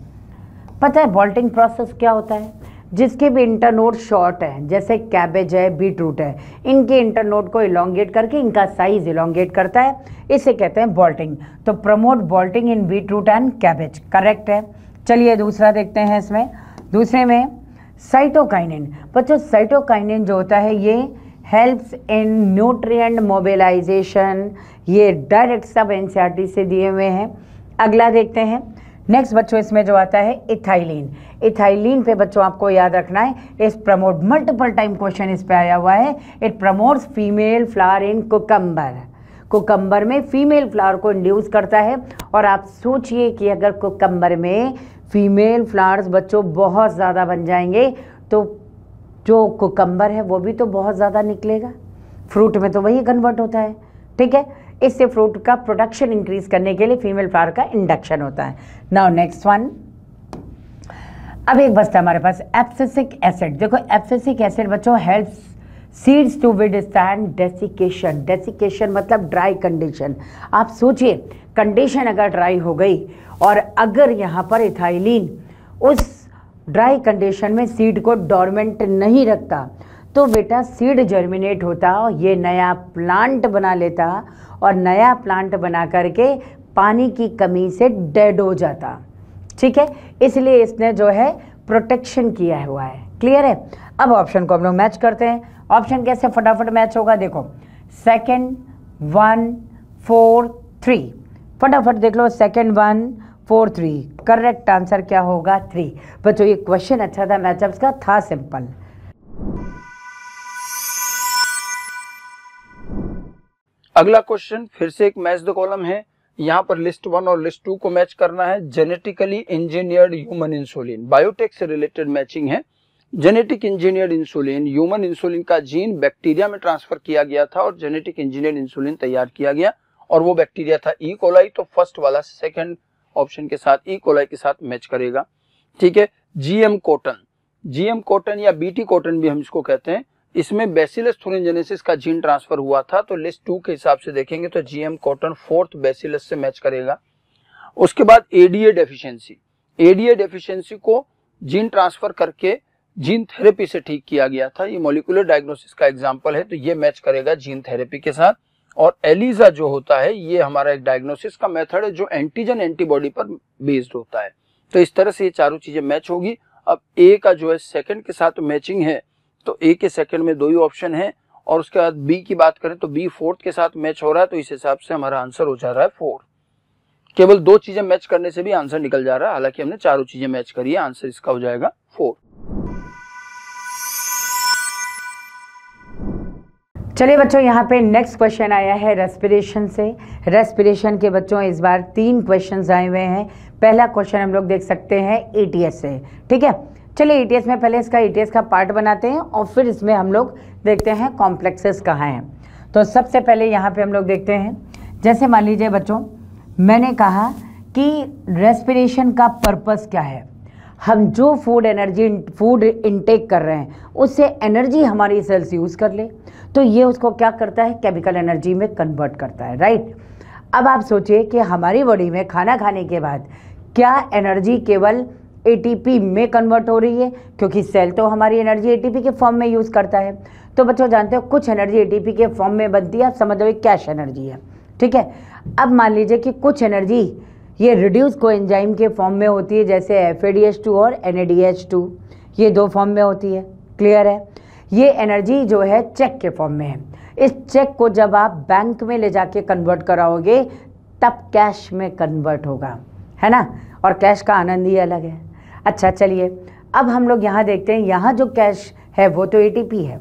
पता है बॉल्टिंग प्रोसेस क्या होता है, जिसके भी इंटरनोड शॉर्ट है, जैसे कैबेज है, बीट रूट है, इनके इंटरनोड को इलोंगेट करके इनका साइज इलोंगेट करता है, इसे कहते हैं बॉल्टिंग। तो promote bolting in beet root and cabbage, correct है। चलिए दूसरा देखते हैं इसमें। दूसरे में साइटोकाइनिन। बच्चों साइटोकाइनिन जो होता है ये हेल्प्स इन न्यूट्रिएंट मोबिलाइजेशन, ये डायरेक्ट सब एनसीईआरटी से दिए हुए हैं। अगला देखते हैं नेक्स्ट बच्चों इसमें जो आता है इथाइलिन। इथाइलिन पे बच्चों आपको याद रखना है, इस प्रमोट मल्टीपल टाइम क्वेश्चन इस पे आया हुआ है। It promotes female flower in cucumber. Cucumber में फीमेल फ्लावर को इंड्यूस करता है। और आप सोचिए कि अगर कुकम्बर में फीमेल फ्लावर्स बच्चों बहुत ज़्यादा बन जाएंगे तो जो कुकम्बर है वो भी तो बहुत ज़्यादा निकलेगा। फ्रूट में तो वही कन्वर्ट होता है, ठीक है। इससे फ्रूट का प्रोडक्शन इंक्रीज करने के लिए फीमेल फ्लावर का इंडक्शन होता है। नाउ नेक्स्ट वन, अब एक बचता हमारे पास एब्सिसिक एसिड। देखो एब्सिसिक एसिड बच्चों helps seeds to withstand desiccation. Desiccation मतलब ड्राई कंडीशन। आप सोचिए कंडीशन अगर ड्राई हो गई और अगर यहाँ पर इथाइलिन उस ड्राई कंडीशन में सीड को डोरमेंट नहीं रखता तो बेटा सीड जर्मिनेट होता और ये नया प्लांट बना लेता और नया प्लांट बना करके पानी की कमी से डेड हो जाता, ठीक है। इसलिए इसने जो है प्रोटेक्शन किया हुआ है। क्लियर है। अब ऑप्शन को हम लोग मैच करते हैं। ऑप्शन कैसे फटाफट मैच होगा, देखो 2, 1, 4, 3, फटाफट देख लो 2, 1, 4, 3। करेक्ट आंसर क्या होगा 3। बच्चों ये क्वेश्चन अच्छा था, मैचअप्स का था सिंपल। अगला क्वेश्चन फिर से एक मैच द कॉलम है। यहाँ पर लिस्ट 1 और लिस्ट 2 को मैच करना है। Genetically engineered human insulin, biotech से रिलेटेड मैचिंग है। Genetic engineered insulin, human insulin का जीन बैक्टीरिया में ट्रांसफर किया गया था और जेनेटिक इंजीनियर्ड इंसुलिन तैयार किया गया और वो बैक्टीरिया था ई कोलाई। तो फर्स्ट वाला सेकंड ऑप्शन के साथ ई कोलाई के साथ मैच करेगा, ठीक है। जीएम कॉटन, जीएम कॉटन या बीटी कॉटन भी हम इसको कहते हैं, इसमें बैसिलस थुरिनजेनेसिस का जीन ट्रांसफर हुआ था। तो लिस्ट 2 के हिसाब से देखेंगे तो जीएम कॉटन 4th बैसिलस से मैच करेगा। उसके बाद एडीए डेफिशिएंसी, एडीए डेफिशिएंसी को जीन ट्रांसफर करके जीन थेरेपी से ठीक किया गया था। ये मॉलिक्यूलर डायग्नोसिस का एग्जांपल है, तो ये मैच करेगा जीन थेरेपी के साथ। और एलिजा जो होता है ये हमारा एक डायग्नोसिस का मेथड है जो एंटीजन एंटीबॉडी पर बेस्ड होता है। तो इस तरह से ये चारों चीजें मैच होगी। अब ए का जो है सेकंड के साथ मैचिंग है, तो ए के सेकंड में 2 ही ऑप्शन है। और उसके बाद बी की बात करें तो बी 4th के साथ मैच हो रहा है, तो इस हिसाब से हमारा आंसर हो जा रहा है 4। केवल 2 चीजें मैच करने से भी आंसर निकल जा रहा है, हालांकि हमने चारों चीजें मैच करी है। आंसर इसका हो जाएगा 4। चलिए बच्चों यहाँ पे नेक्स्ट क्वेश्चन आया है रेस्पिरेशन से। रेस्पिरेशन के बच्चों इस बार 3 क्वेश्चंस आए हुए हैं। पहला क्वेश्चन हम लोग देख सकते हैं ईटीएस से, ठीक है। चलिए ईटीएस में पहले इसका ईटीएस का पार्ट बनाते हैं और फिर इसमें हम लोग देखते हैं कॉम्प्लेक्सेस कहाँ हैं। तो सबसे पहले यहाँ पे हम लोग देखते हैं, जैसे मान लीजिए बच्चों मैंने कहा कि रेस्पिरेशन का पर्पस क्या है। हम जो फूड इनटेक कर रहे हैं उससे एनर्जी हमारी सेल्स यूज़ कर ले, तो ये उसको क्या करता है, केमिकल एनर्जी में कन्वर्ट करता है, राइट। अब आप सोचिए कि हमारी बॉडी में खाना खाने के बाद क्या एनर्जी केवल एटीपी में कन्वर्ट हो रही है, क्योंकि सेल तो हमारी एनर्जी एटीपी के फॉर्म में यूज़ करता है। तो बच्चों जानते हो कुछ एनर्जी एटीपी के फॉर्म में बनती है, आप समझ लो कैश एनर्जी है, ठीक है। अब मान लीजिए कि कुछ एनर्जी ये रिड्यूस कोएंजाइम के फॉर्म में होती है, जैसे FADH2 और NADH2, ये 2 फॉर्म में होती है। क्लियर है। ये एनर्जी जो है चेक के फॉर्म में है। इस चेक को जब आप बैंक में ले जाके कन्वर्ट कराओगे तब कैश में कन्वर्ट होगा, है ना। और कैश का आनंद ही अलग है। अच्छा चलिए अब हम लोग यहाँ देखते हैं, यहाँ जो कैश है वो तो ATP है,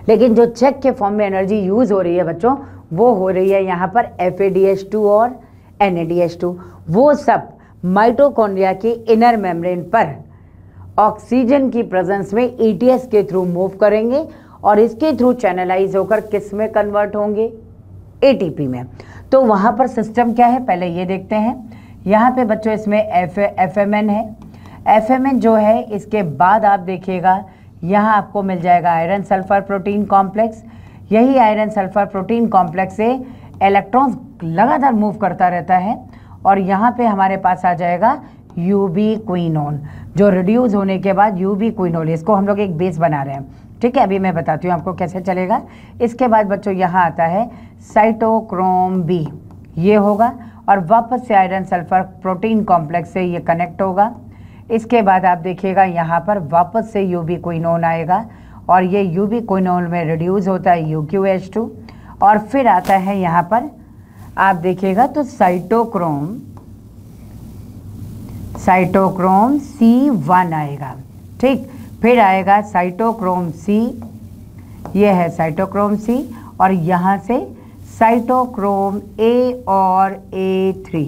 लेकिन जो चेक के फॉर्म में एनर्जी यूज़ हो रही है बच्चों वो हो रही है यहाँ पर FADH2 और NADH2। वो सब माइटोकॉन्ड्रिया की इनर मेम्ब्रेन पर ऑक्सीजन की प्रेजेंस में ETS के थ्रू मूव करेंगे और इसके थ्रू चैनलाइज होकर किस में कन्वर्ट होंगे, ATP में। तो वहाँ पर सिस्टम क्या है पहले ये देखते हैं। यहाँ पे बच्चों इसमें FMN है। FMN जो है इसके बाद आप देखिएगा यहाँ आपको मिल जाएगा आयरन सल्फर प्रोटीन कॉम्प्लेक्स। यही आयरन सल्फर प्रोटीन कॉम्प्लेक्स से इलेक्ट्रॉन्स लगातार मूव करता रहता है और यहाँ पे हमारे पास आ जाएगा यूबीक्विनोन, जो रिड्यूस होने के बाद यूबीक्विनोल, इसको हम लोग एक बेस बना रहे हैं, ठीक है। अभी मैं बताती हूँ आपको कैसे चलेगा। इसके बाद बच्चों यहाँ आता है साइटोक्रोम बी, ये होगा और वापस से आयरन सल्फर प्रोटीन कॉम्प्लेक्स से ये कनेक्ट होगा। इसके बाद आप देखिएगा यहाँ पर वापस से यूबीक्विनोन आएगा और ये यूबीक्विनोल में रिड्यूस होता है UQH2 और फिर आता है यहाँ पर आप देखिएगा तो साइटोक्रोम साइटोक्रोम C1 आएगा, ठीक। फिर आएगा साइटोक्रोम C, ये है साइटोक्रोम C, और यहाँ से साइटोक्रोम A और A3,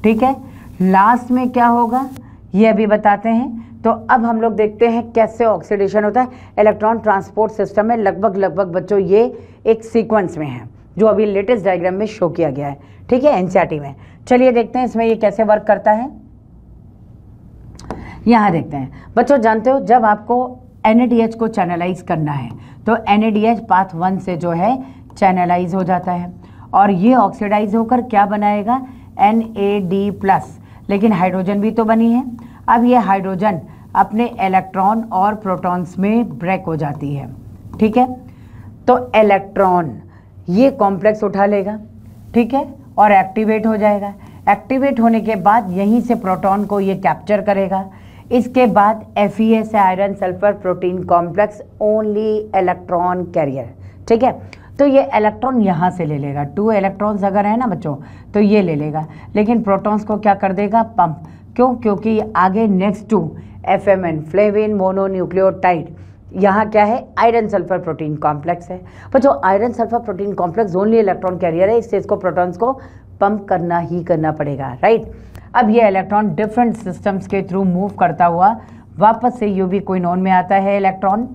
ठीक है। लास्ट में क्या होगा ये अभी बताते हैं। तो अब हम लोग देखते हैं कैसे ऑक्सीडेशन होता है इलेक्ट्रॉन ट्रांसपोर्ट सिस्टम में। लगभग बच्चों ये एक सीक्वेंस में है जो अभी लेटेस्ट डायग्राम में शो किया गया है, ठीक है, एनसीईआरटी में। चलिए देखते हैं इसमें ये कैसे वर्क करता है। यहाँ देखते हैं बच्चों, जानते हो जब आपको NADH को चैनलाइज करना है तो NADH पाथ 1 से जो है चैनलाइज हो जाता है और ये ऑक्सीडाइज होकर क्या बनाएगा, NAD+, लेकिन हाइड्रोजन भी तो बनी है। अब ये हाइड्रोजन अपने इलेक्ट्रॉन और प्रोटॉन्स में ब्रेक हो जाती है, ठीक है। तो इलेक्ट्रॉन ये कॉम्प्लेक्स उठा लेगा, ठीक है, और एक्टिवेट हो जाएगा। एक्टिवेट होने के बाद यहीं से प्रोटॉन को ये कैप्चर करेगा। इसके बाद Fe से iron sulphur protein complex only electron career, ठीक है। तो ये इलेक्ट्रॉन यहाँ से ले लेगा, 2 इलेक्ट्रॉन्स अगर है ना बच्चों तो ये ले लेगा, लेकिन प्रोटॉन्स को क्या कर देगा, पंप। क्यों? क्योंकि आगे next to FMN flavin mononucleotide, यहाँ क्या है, आयरन सल्फर प्रोटीन कॉम्प्लेक्स है। पर जो iron sulphur protein complex only electron career है, इससे इसको प्रोटॉन्स को पंप करना ही करना पड़ेगा, राइट। अब ये इलेक्ट्रॉन डिफरेंट सिस्टम्स के थ्रू मूव करता हुआ वापस से यूबीक्विनोन में आता है इलेक्ट्रॉन,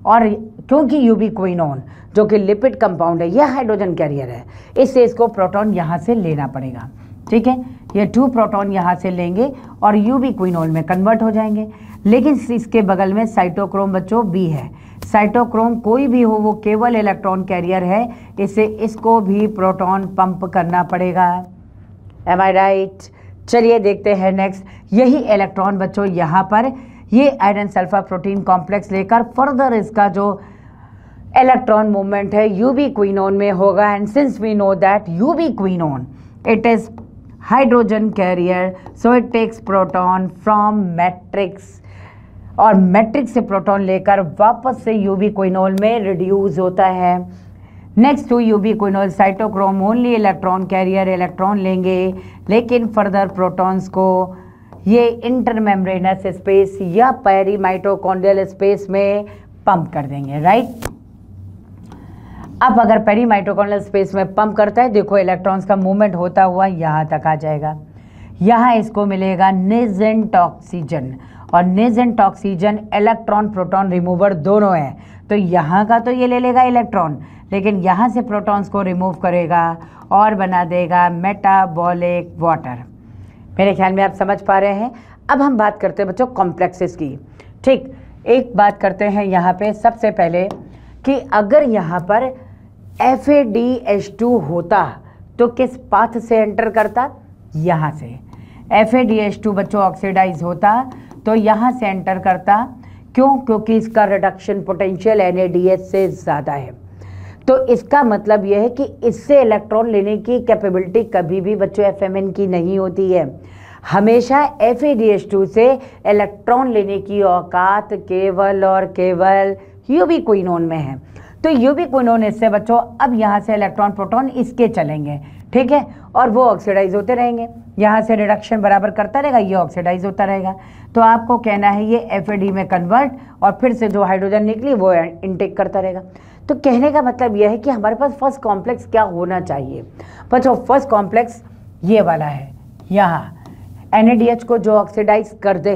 और क्योंकि यूबीक्विनोन जो कि लिपिड कंपाउंड है, यह हाइड्रोजन कैरियर है, इससे इसको प्रोटॉन यहाँ से लेना पड़ेगा, ठीक है। ये 2 प्रोटॉन यहाँ से लेंगे और यूबीक्विनोन में कन्वर्ट हो जाएंगे। लेकिन इसके बगल में साइटोक्रोम बच्चों B है। साइटोक्रोम कोई भी हो वो केवल इलेक्ट्रॉन कैरियर है, इससे इसको भी प्रोटॉन पंप करना पड़ेगा। एम आई राइट? चलिए देखते हैं नेक्स्ट। यही इलेक्ट्रॉन बच्चों यहाँ पर ये आयरन सल्फर प्रोटीन कॉम्प्लेक्स लेकर फर्दर इसका जो इलेक्ट्रॉन मूवमेंट है यूबीक्विनोन में होगा। And since we know that ubiquinone it is hydrogen carrier, so it takes proton from matrix, और मैट्रिक्स से प्रोटॉन लेकर वापस से यूबीक्विनोन में रिड्यूस होता है। Next to ubiquinone cytochrome only electron carrier, electron लेंगे लेकिन फर्दर प्रोटॉन्स को ये इंटरमेम्ब्रेनस स्पेस या पेरीमाइटोकॉन्ड्रियल स्पेस में पंप कर देंगे, राइट। अब अगर पेरीमाइटोकॉन्ड्रियल स्पेस में पंप करता है, देखो इलेक्ट्रॉन्स का मूवमेंट होता हुआ यहाँ तक आ जाएगा। यहाँ इसको मिलेगा नेजेंट ऑक्सीजन, और नेजेंट ऑक्सीजन इलेक्ट्रॉन प्रोटॉन रिमूवर दोनों है। तो यहाँ का तो ये ले लेगा इलेक्ट्रॉन, लेकिन यहाँ से प्रोटॉन्स को रिमूव करेगा और बना देगा मेटाबॉलिक वाटर। मेरे ख्याल में आप समझ पा रहे हैं। अब हम बात करते हैं बच्चों कॉम्प्लेक्सेस की, ठीक। एक बात करते हैं यहाँ पे सबसे पहले कि अगर यहाँ पर FADH2 होता तो किस पाथ से एंटर करता, यहाँ से। FADH2 बच्चों ऑक्सीडाइज होता तो यहाँ से एंटर करता। क्यों? क्योंकि इसका रिडक्शन पोटेंशियल NADH से ज़्यादा है। तो इसका मतलब यह है कि इससे इलेक्ट्रॉन लेने की कैपेबिलिटी कभी भी बच्चों FMN की नहीं होती है। हमेशा FADH2 से इलेक्ट्रॉन लेने की औकात केवल और केवल यूबीक्विनोन में है। तो यूबीक्विनोन इससे बच्चों अब यहाँ से इलेक्ट्रॉन प्रोटॉन इसके चलेंगे, ठीक है, और वो ऑक्सीडाइज होते रहेंगे। यहाँ से रिडक्शन बराबर करता रहेगा, ये ऑक्सीडाइज होता रहेगा। तो आपको कहना है ये FAD में कन्वर्ट, और फिर से जो हाइड्रोजन निकली वो इनटेक करता रहेगा। तो कहने का मतलब यह है कि हमारे पास फर्स्ट कॉम्प्लेक्स क्या होना चाहिए बच्चों। फर्स्ट कॉम्प्लेक्स ये वाला है, यहाँ NADH को जो ऑक्सीडाइज कर दे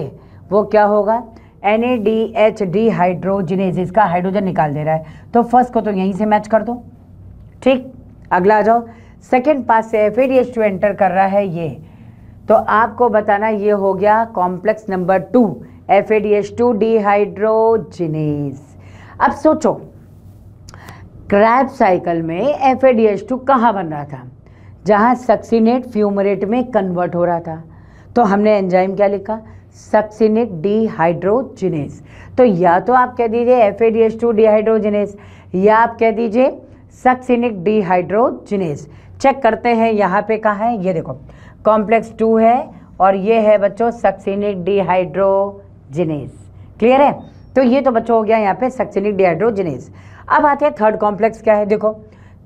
वो क्या होगा, NADH डिहाइड्रोजिनेज, इसका हाइड्रोजन निकाल दे रहा है। तो फर्स्ट को तो यहीं से मैच कर दो, ठीक। अगला आ जाओ, सेकेंड पास से FADH2 एंटर कर रहा है ये, तो आपको बताना ये हो गया कॉम्प्लेक्स नंबर 2 FADH2 डिहाइड्रोजिनेज। अब सोचो क्रैब साइकिल में FADH2 कहाँ बन रहा था, जहाँ सक्सिनेट फ्यूमरेट में कन्वर्ट हो रहा था। तो हमने एंजाइम क्या लिखा, सक्सिनिक डिहाइड्रोजिनेज। तो या तो आप कह दीजिए FADH2 डिहाइड्रोजिनेज, या आप कह दीजिए सक्सिनिक डिहाइड्रोजिनेज। चेक करते हैं यहाँ पे कहाँ है, ये देखो कॉम्प्लेक्स 2 है और ये है बच्चों सक्सिनिक डिहाइड्रोजिनेज। क्लियर है? तो ये तो बच्चों हो गया यहाँ पे सक्सिनिक डिहाइड्रोजिनेज। अब आते हैं थर्ड कॉम्प्लेक्स क्या है। देखो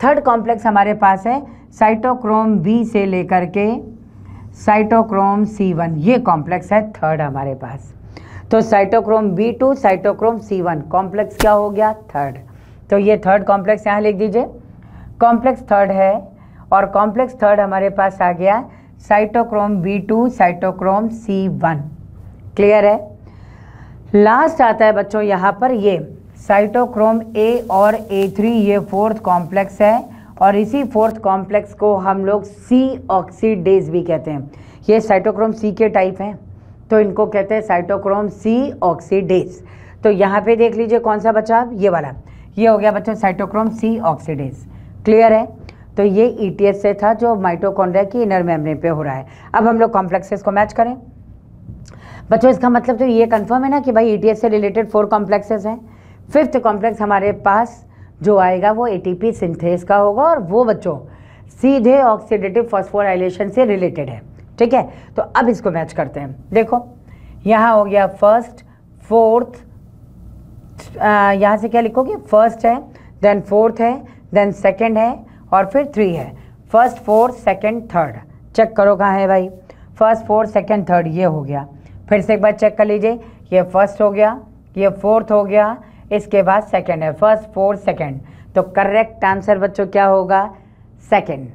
थर्ड कॉम्प्लेक्स हमारे पास है साइटोक्रोम B से लेकर के साइटोक्रोम C1, ये कॉम्प्लेक्स है थर्ड हमारे पास। तो cytochrome B2 cytochrome C1 complex क्या हो गया थर्ड। तो ये थर्ड कॉम्प्लेक्स यहाँ लिख दीजिए, कॉम्प्लेक्स थर्ड है और कॉम्प्लेक्स थर्ड हमारे पास आ गया cytochrome B2 cytochrome C1। Clear है। लास्ट आता है बच्चों यहाँ पर ये साइटोक्रोम A और A3, ये फोर्थ कॉम्प्लेक्स है और इसी फोर्थ कॉम्प्लेक्स को हम लोग C ऑक्सीडेज भी कहते हैं। ये साइटोक्रोम C के टाइप हैं तो इनको कहते हैं साइटोक्रोम C ऑक्सीडेज। तो यहाँ पे देख लीजिए कौन सा बचा, ये वाला, ये हो गया बच्चों साइटोक्रोम C ऑक्सीडेज। क्लियर है। तो ये ETS से था जो माइटोकॉन्ड्रिया की इनर मेम्ब्रेन पे हो रहा है। अब हम लोग कॉम्प्लेक्सेस को मैच करें बच्चों, इसका मतलब तो ये कंफर्म है ना कि भाई ETS से रिलेटेड 4 कॉम्प्लेक्सेस हैं। फिफ्थ कॉम्प्लेक्स हमारे पास जो आएगा वो ATP सिंथेस का होगा और वो बच्चों सीधे ऑक्सीडेटिव फॉस्फोराइलेशन से रिलेटेड है। ठीक है, तो अब इसको मैच करते हैं। देखो यहाँ हो गया फर्स्ट फोर्थ, यहाँ से क्या लिखोगे, फर्स्ट है देन फोर्थ है देन सेकंड है और फिर 3 है। First fourth second third, check करो कहाँ है भाई, फर्स्ट फोर्थ सेकंड थर्ड, ये हो गया। फिर से एक बार चेक कर लीजिए, ये फर्स्ट हो गया, ये फोर्थ हो गया, इसके बाद सेकंड है, फर्स्ट फोर्थ सेकंड। तो करेक्ट आंसर बच्चों क्या होगा, सेकंड।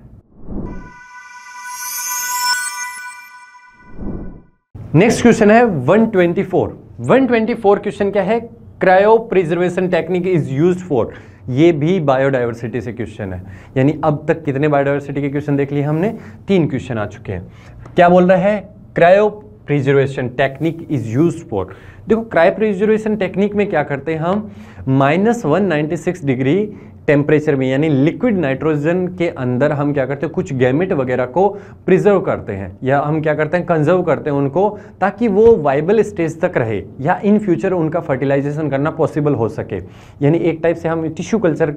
नेक्स्ट क्वेश्चन है 124। 124 क्वेश्चन क्या है, cryo preservation technique is used for. ये भी बायोडाइवर्सिटी से क्वेश्चन है, यानी अब तक कितने बायोडाइवर्सिटी के क्वेश्चन देख लिए हमने, 3 क्वेश्चन आ चुके हैं। क्या बोल रहा है, cryo preservation technique is used for. देखो क्रायो प्रिजर्वेशन टेक्निक में क्या करते हैं हम, -196 डिग्री टेम्परेचर में यानी लिक्विड नाइट्रोजन के अंदर हम क्या करते हैं, कुछ गैमेट वगैरह को प्रिजर्व करते हैं या हम क्या करते हैं, कंजर्व करते हैं उनको, ताकि वो वाइबल स्टेज तक रहे या इन फ्यूचर उनका फर्टिलाइजेशन करना पॉसिबल हो सके। यानी एक टाइप से हम टिश्यू कल्चर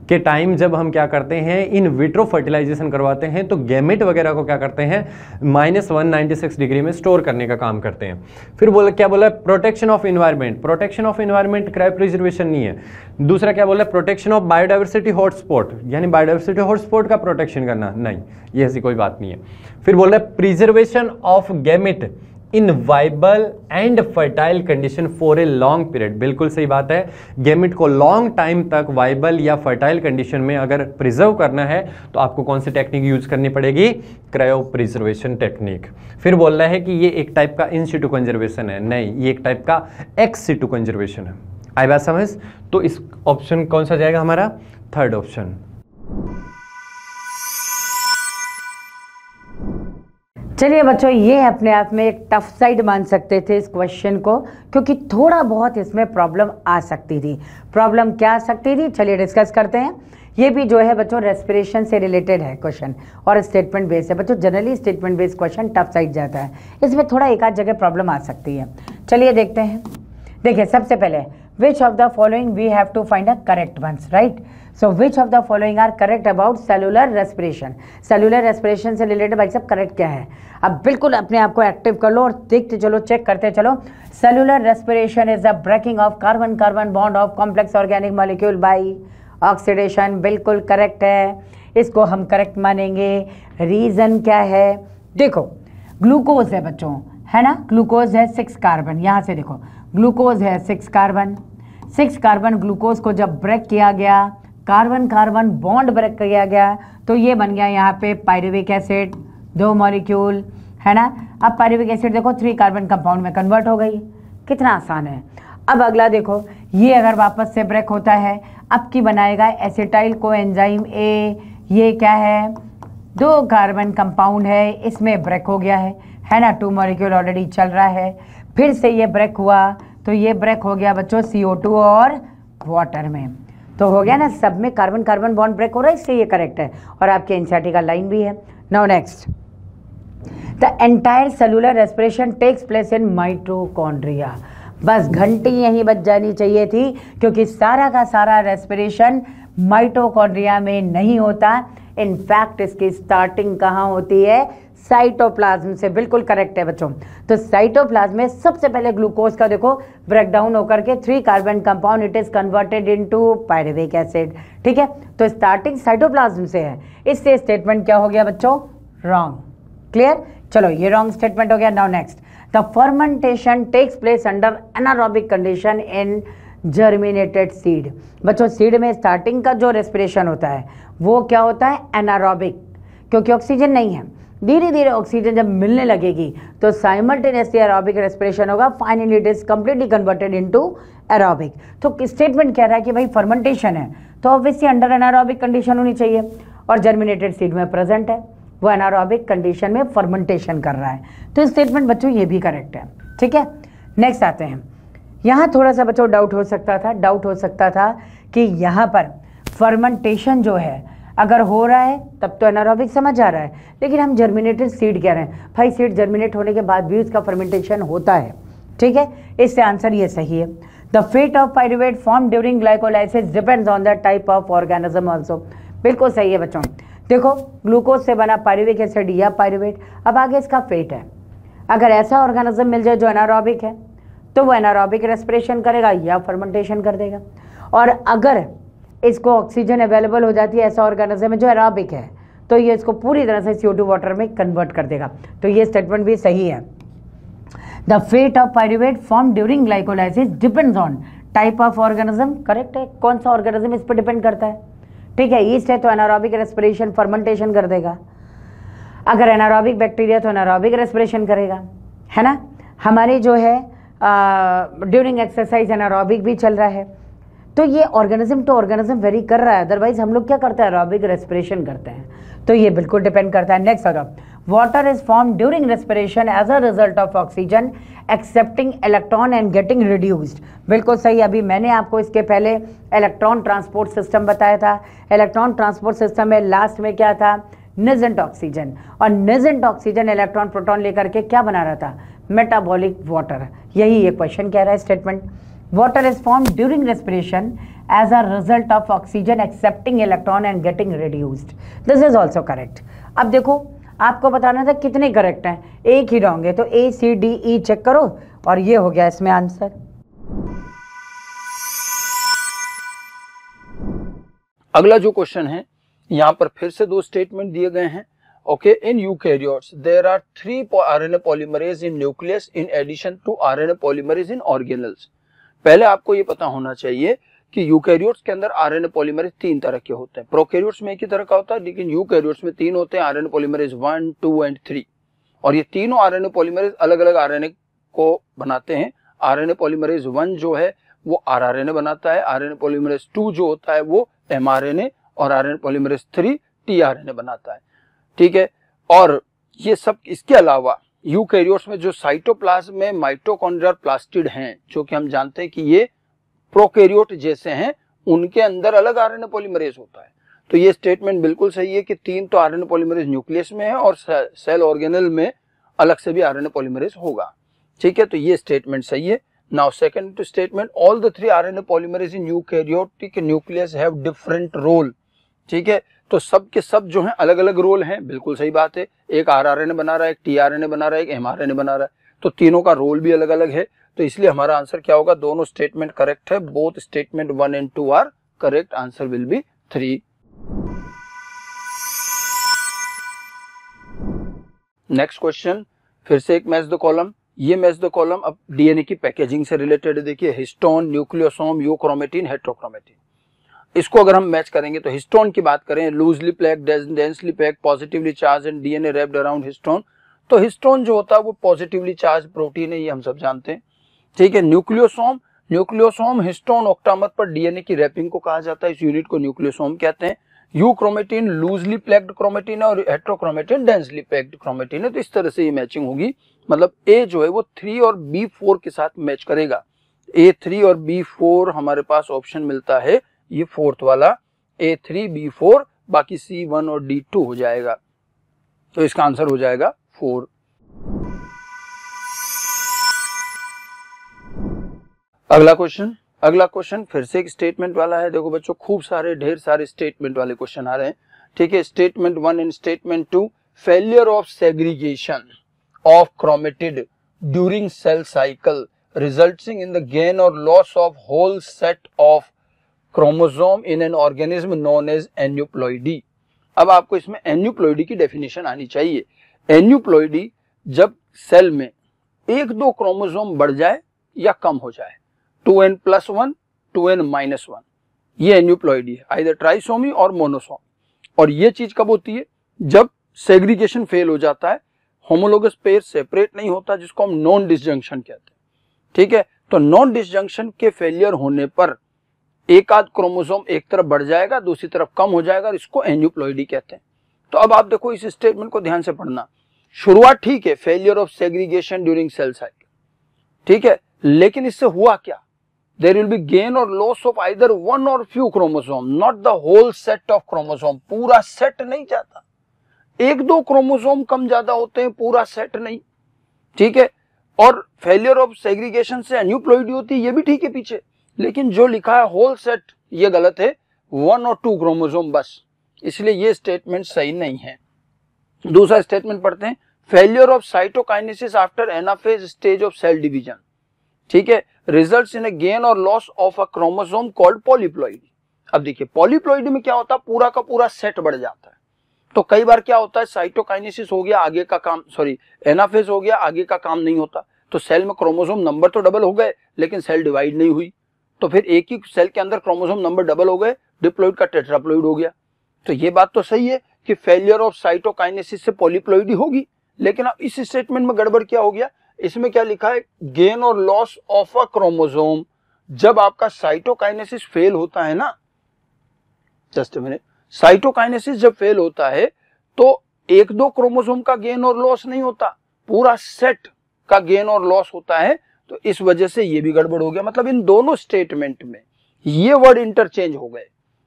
के टाइम जब हम क्या करते हैं, इन विट्रो फर्टिलाइजेशन करवाते हैं तो गैमेट वगैरह को क्या करते हैं, -196 डिग्री में स्टोर करने का काम करते हैं। फिर क्या बोला, protection of environment. Protection of environment cryo preservation नहीं है। दूसरा क्या बोला, प्रोटेक्शन ऑफ बायोडाइवर्सिटी हॉटस्पॉट, यानी बायोडाइवर्सिटी हॉटस्पॉट का प्रोटेक्शन करना, नहीं, ये ऐसी कोई बात नहीं है। फिर बोल रहा है preservation of gamete in viable and fertile condition for a long period. बिल्कुल सही बात है, गैमेट को लॉन्ग टाइम तक वाइबल या फर्टाइल कंडीशन में अगर प्रिजर्व करना है तो आपको कौन सी टेक्निक यूज करनी पड़ेगी, क्रायो प्रिजर्वेशन टेक्निक। फिर बोल रहा है कि ये एक टाइप का इन सिटू कंजर्वेशन है, नहीं, ये एक टाइप का एक्स सिटू कंजर्वेशन है। आई बात समझ। तो इस ऑप्शन कौन सा जाएगा हमारा, थर्ड ऑप्शन। चलिए बच्चों, ये अपने आप में एक टफ साइड मान सकते थे इस क्वेश्चन को, क्योंकि थोड़ा बहुत इसमें प्रॉब्लम आ सकती थी। प्रॉब्लम क्या आ सकती थी, चलिए डिस्कस करते हैं। ये भी जो है बच्चों रेस्पिरेशन से रिलेटेड है क्वेश्चन और स्टेटमेंट बेस्ड है। बच्चों generally statement based question tough side जाता है, इसमें थोड़ा एक आध जगह प्रॉब्लम आ सकती है। चलिए देखते हैं। देखिए सबसे पहले which of the following we have to find a correct ones, right? So which of the following are correct about cellular respiration? cellular respiration से रिलेटेड भाई साहब करेक्ट क्या है? अब बिल्कुल अपने आप को एक्टिव कर लो और देखते चलो, चेक करते चलो। cellular respiration is the breaking of carbon carbon bond of complex organic molecule by oxidation. बिल्कुल करेक्ट है, इसको हम करेक्ट मानेंगे। रीजन क्या है, देखो ग्लूकोज है बच्चों, है ना, ग्लूकोज है 6 कार्बन, यहाँ से देखो ग्लूकोज है 6 कार्बन। 6 कार्बन ग्लूकोज को जब ब्रेक किया गया, कार्बन कार्बन बॉन्ड ब्रेक किया गया, तो ये बन गया यहाँ पे पायरुविक एसिड, 2 मॉलिक्यूल, है ना। अब पायरुविक एसिड देखो 3 कार्बन कंपाउंड में कन्वर्ट हो गई, कितना आसान है। अब अगला देखो, ये अगर वापस से ब्रेक होता है, अब की बनाएगा एसिटाइल कोएंजाइम ए, ये क्या है, 2 कार्बन कंपाउंड है, इसमें ब्रेक हो गया है ना, 2 मॉलिक्यूल ऑलरेडी चल रहा है। फिर से ये ब्रेक हुआ तो ये ब्रेक हो गया बच्चों CO2 और वाटर में, तो हो गया ना, सब में कार्बन कार्बन बॉन्ड ब्रेक हो रहा है, इसलिए ये करेक्ट है और आपके एनसीईआरटी का लाइन भी है। Now next, the entire cellular respiration takes place in mitochondria. बस घंटी यहीं बज जानी चाहिए थी, क्योंकि सारा का सारा रेस्पिरेशन माइटोकॉन्ड्रिया में नहीं होता। इनफैक्ट इसकी स्टार्टिंग कहाँ होती है, साइटोप्लाज्म से। बिल्कुल करेक्ट है बच्चों। तो साइटोप्लाज्म में सबसे पहले ग्लूकोज का देखो ब्रेकडाउन होकर के 3 carbon compound it is converted into pyruvic acid. ठीक है, तो स्टार्टिंग साइटोप्लाज्म से है, इससे स्टेटमेंट क्या हो गया बच्चों, रॉन्ग। क्लियर। चलो ये रॉन्ग स्टेटमेंट हो गया। Now next, the fermentation takes place under anaerobic condition in germinated seed. बच्चों सीड में स्टार्टिंग का जो रेस्पिरेशन होता है वो क्या होता है, एनारोबिक, क्योंकि ऑक्सीजन नहीं है। धीरे धीरे ऑक्सीजन जब मिलने लगेगी तो साइमल्टेनियसली एरोबिक रेस्पिरेशन होगा, finally it is completely converted into aerobic. तो स्टेटमेंट कह रहा है कि भाई फर्मेंटेशन है तो ऑब्वियसली अंडर एनारोबिक कंडीशन होनी चाहिए, और जर्मिनेटेड सीड में प्रेजेंट है, वो एनारोबिक कंडीशन में फर्मेंटेशन कर रहा है। तो स्टेटमेंट बच्चों ये भी करेक्ट है, ठीक है। नेक्स्ट आते हैं, यहाँ थोड़ा सा बच्चों डाउट हो सकता था कि यहाँ पर फर्मेंटेशन जो है अगर हो रहा है तब तो एनारोबिक समझ आ रहा है, लेकिन हम जर्मिनेटेड सीड कह रहे हैं। भाई सीड जर्मिनेट होने के बाद भी उसका फर्मेंटेशन होता है, ठीक है, इससे आंसर ये सही है। The fate of pyruvate form during glycolysis depends on the type of organism also. बिल्कुल सही है बच्चों। देखो ग्लूकोज से बना पाइरुविक एसिड या पाइरुवेट, अब आगे इसका फेट है। अगर ऐसा ऑर्गेनिज्म मिल जाए जो एनारोबिक है तो वो एनारोबिक रेस्पिरेशन करेगा या फर्मेंटेशन कर देगा, और अगर इसको ऑक्सीजन अवेलेबल हो जाती है ऐसा ऑर्गेनिज्म में जो एरोबिक है तो ये इसको पूरी तरह से CO2 वाटर में कन्वर्ट कर देगा। तो ये स्टेटमेंट भी सही है। The fate of pyruvate form during glycolysis depends on type of organism, correct है। कौन सा ऑर्गेनिज्म इस पर डिपेंड करता है, ठीक है। ईस्ट है तो एनारोबिक रेस्पिरेशन फर्मेंटेशन कर देगा, अगर एनारोबिक बैक्टीरिया तो एनारोबिक रेस्पिरेशन करेगा, है ना। हमारे जो है ड्यूरिंग एक्सरसाइज एनारोबिक भी चल रहा है, तो ये ऑर्गेनिज्म टू ऑर्गेनिज्म वेरी कर रहा है। अदरवाइज हम लोग क्या करते हैं, एरोबिक रेस्पिरेशन करते हैं, तो ये बिल्कुल डिपेंड करता है। नेक्स्ट होगा, water is form during respiration as a result of oxygen accepting electron and getting reduced. बिल्कुल सही। अभी मैंने आपको इसके पहले इलेक्ट्रॉन ट्रांसपोर्ट सिस्टम बताया था। इलेक्ट्रॉन ट्रांसपोर्ट सिस्टम में लास्ट में क्या था, निजेंट ऑक्सीजन, और निजेंट ऑक्सीजन इलेक्ट्रॉन प्रोटॉन लेकर के क्या बना रहा था, मेटाबॉलिक वाटर। यही ये क्वेश्चन कह रहा है statement. Water is formed during respiration as a result of oxygen accepting electron and getting reduced. This is also correct. अब देखो आपको बताना था कितने करेक्ट हैं, एक ही रॉन्ग है, तो A, C, D, E check करो और ये हो गया इसमें आंसर। अगला जो क्वेश्चन है यहाँ पर फिर से दो स्टेटमेंट दिए गए हैं। Okay, in eukaryotes there are 3 RNA polymerase in nucleus in addition to RNA polymerase in organelles. पहले आपको ये पता होना चाहिए कि यूकैरियोट्स के अंदर आरएनए पॉलीमरेज 3 तरह के होते हैं। प्रोकैरियोट्स में एक ही तरह का होता है, लेकिन यूकैरियोट्स में 3 होते हैं, आरएनए पॉलीमरेज 1, 2 एंड 3। और ये तीनों आरएनए पॉलीमरेज अलग अलग आरएनए को बनाते हैं। आरएनए पॉलीमरेज 1 जो है वो आरआरएनए बनाता है, आरएनए पॉलीमरेज 2 जो होता है वो एमआरएनए, और आरएनए पॉलीमरेज 3 टीआरएनए बनाता है, ठीक है। और ये सब इसके अलावा यूकैरियोट्स में जो साइटोप्लाज्म में माइटोकॉन्ड्रिया और प्लास्टिड हैं, जो कि हम जानते हैं कि ये प्रोकैरियोट जैसे हैं, उनके अंदर अलग आरएनए पॉलीमरेज होता है। तो ये स्टेटमेंट बिल्कुल सही है कि 3 तो आरएनए पॉलीमरेज न्यूक्लियस में है और सेल ऑर्गेनल में अलग से भी आरएनए पॉलीमरेज होगा, ठीक है। तो ये स्टेटमेंट सही है। Now second statement, all the 3 RNA polymerase in eukaryotic nucleus have different role, ठीक है। तो सब के सब जो हैं अलग अलग रोल हैं, बिल्कुल सही बात है। एक आरआरएनए बना रहा है, एक टीआरएनए बना रहा है, एक एमआरएनए बना रहा है, तो तीनों का रोल भी अलग अलग है। तो इसलिए हमारा आंसर क्या होगा, दोनों स्टेटमेंट करेक्ट है। Both statement 1 and 2 are correct, answer will be 3। Next question, फिर से एक मैच द कॉलम। ये मैच द कॉलम अब डीएनए की पैकेजिंग से रिलेटेड है। देखिए, हिस्टोन, न्यूक्लियोसोम, यूक्रोमेटिन, हेट्रोक्रोमेटिन, इसको अगर हम मैच करेंगे तो हिस्टोन की बात करें, loosely packed, densely packed, positively charge and DNA wrapped around histone. तो हिस्टोन जो होता है वो पॉजिटिवली चार्ज प्रोटीन है, ये हम सब जानते हैं, ठीक है। न्यूक्लियोसोम हिस्टोन ऑक्टामर पर डीएनए की रैपिंग को कहा जाता है, इस यूनिट को न्यूक्लियोसोम कहते हैं। यूक्रोमेटिन लूजली पैक्ड क्रोमेटिन है और हेट्रोक्रोमेटिन डेंसली पैक्ड क्रोमेटिन है। तो इस तरह से ये मैचिंग होगी, मतलब ए जो है वो 3 और B4 के साथ मैच करेगा। A3 और B4 हमारे पास ऑप्शन मिलता है, ये 4th वाला A3 B4, बाकी C1 और D2 हो जाएगा। तो इसका आंसर हो जाएगा 4। अगला क्वेश्चन फिर से एक स्टेटमेंट वाला है। देखो बच्चों, खूब सारे ढेर सारे स्टेटमेंट वाले क्वेश्चन आ रहे हैं, ठीक है। Statement 1 and statement 2, failure of segregation of chromatid during cell cycle resulting in the gain और loss of whole set of chromosome in an organism known as aneuploidy. अब आपको इसमें एन्यूप्लॉइडी की डेफिनेशन आनी चाहिए। एन्यूप्लॉइडी जब सेल में 1-2 chromosome बढ़ जाए या कम हो जाए, 2n+1, 2n-1, ये एन्यूप्लॉइडी है, आइदर ट्राइसोमी और मोनोसोमी। और ये चीज कब होती है? जब सेग्रीगेशन फेल हो जाता है, होमोलोगस पेयर सेपरेट नहीं होता, जिसको हम नॉन डिसजंक्शन कहते हैं। ठीक है, तो नॉन डिसजंक्शन के फेलियर होने पर एक आध क्रोमोसोम एक तरफ बढ़ जाएगा, दूसरी तरफ कम हो जाएगा, इसको एन्यूप्लॉइडी कहते हैं। तो अब आप देखो इस स्टेटमेंट को ध्यान से पढ़ना। शुरुआत ठीक है, failure of segregation during cell cycle, ठीक है, लेकिन इससे हुआ क्या? देयर विल बी गेन और loss of either one or few chromosome, not the whole set of chromosome. पूरा सेट नहीं जाता, 1-2 क्रोमोसोम कम ज्यादा होते हैं, पूरा सेट नहीं। ठीक है, और फेलियर ऑफ सेग्रीगेशन से एन्यूप्लॉइडी होती है, ये भी ठीक है पीछे, लेकिन जो लिखा है होल सेट ये गलत है, 1 और 2 क्रोमोसोम बस, इसलिए ये स्टेटमेंट सही नहीं है। दूसरा स्टेटमेंट पढ़ते हैं, failure of cytokinesis after anaphase stage of cell division, ठीक है, रिजल्ट्स इन अ गेन और loss of a chromosome called polyploidy. अब देखिए पॉलीप्लॉइडी में क्या होता है, पूरा का पूरा सेट बढ़ जाता है। तो कई बार क्या होता है, साइटोकाइनेसिस हो गया, आगे का काम, सॉरी एनाफेज हो गया, आगे का काम नहीं होता, तो सेल में क्रोमोसोम नंबर तो डबल हो गए लेकिन सेल डिवाइड नहीं हुई, तो फिर एक ही सेल के अंदर क्रोमोसोम नंबर डबल हो गए, डिप्लॉइड का टेट्राप्लॉइड हो गया। तो ये बात तो सही है कि फेलियर ऑफ साइटोकाइनेसिस से पॉलीप्लॉइडी होगी, लेकिन अब इस स्टेटमेंट में गड़बड़ क्या हो गया, इसमें क्या लिखा है, गेन और लॉस ऑफ अ क्रोमोसोम। जब आपका साइटोकाइनेसिस फेल होता है ना, जस्ट अ मिनट, साइटोकाइनेसिस जब फेल होता है तो 1-2 क्रोमोसोम का गेन और लॉस नहीं होता, पूरा सेट का गेन और लॉस होता है। तो इस वजह से ये भी गड़बड़ हो गया। मतलब इन दोनों स्टेटमेंट में ये वर्ड इंटरचेंज हो गए।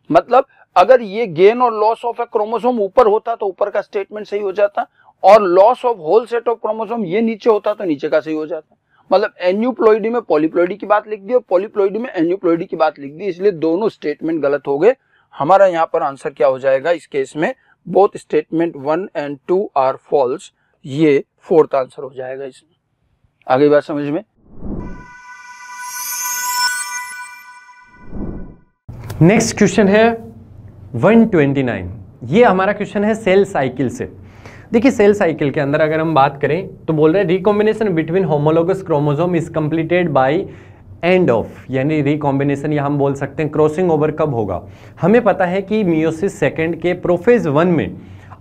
मतलब अगर ये गेन और लॉस ऑफ अ क्रोमोसोम ऊपर होता तो ऊपर का स्टेटमेंट सही हो जाता, और loss of whole set of chromosome ये नीचे होता तो नीचे का सही हो जाता। मतलब एन्यूप्लॉइडी में पॉलीप्लॉइडी की बात लिख दी और पॉलीप्लॉइडी में एन्यूप्लॉइडी की बात लिख दी, इसलिए दोनों स्टेटमेंट गलत हो गए। हमारा यहाँ पर आंसर क्या हो जाएगा इस केस में, both statement 1 and 2 are false, ये 4th आंसर हो जाएगा इसमें। आगे बात समझ में। नेक्स्ट क्वेश्चन है 129। ये हमारा क्वेश्चन है सेल साइकिल से। देखिए सेल साइकिल के अंदर अगर हम बात करें तो बोल रहे हैं recombination between homologous chromosome is completed by end of, यानी रिकॉम्बिनेशन या हम बोल सकते हैं क्रॉसिंग ओवर कब होगा। हमें पता है कि मियोसिस सेकेंड के प्रोफेज 1 में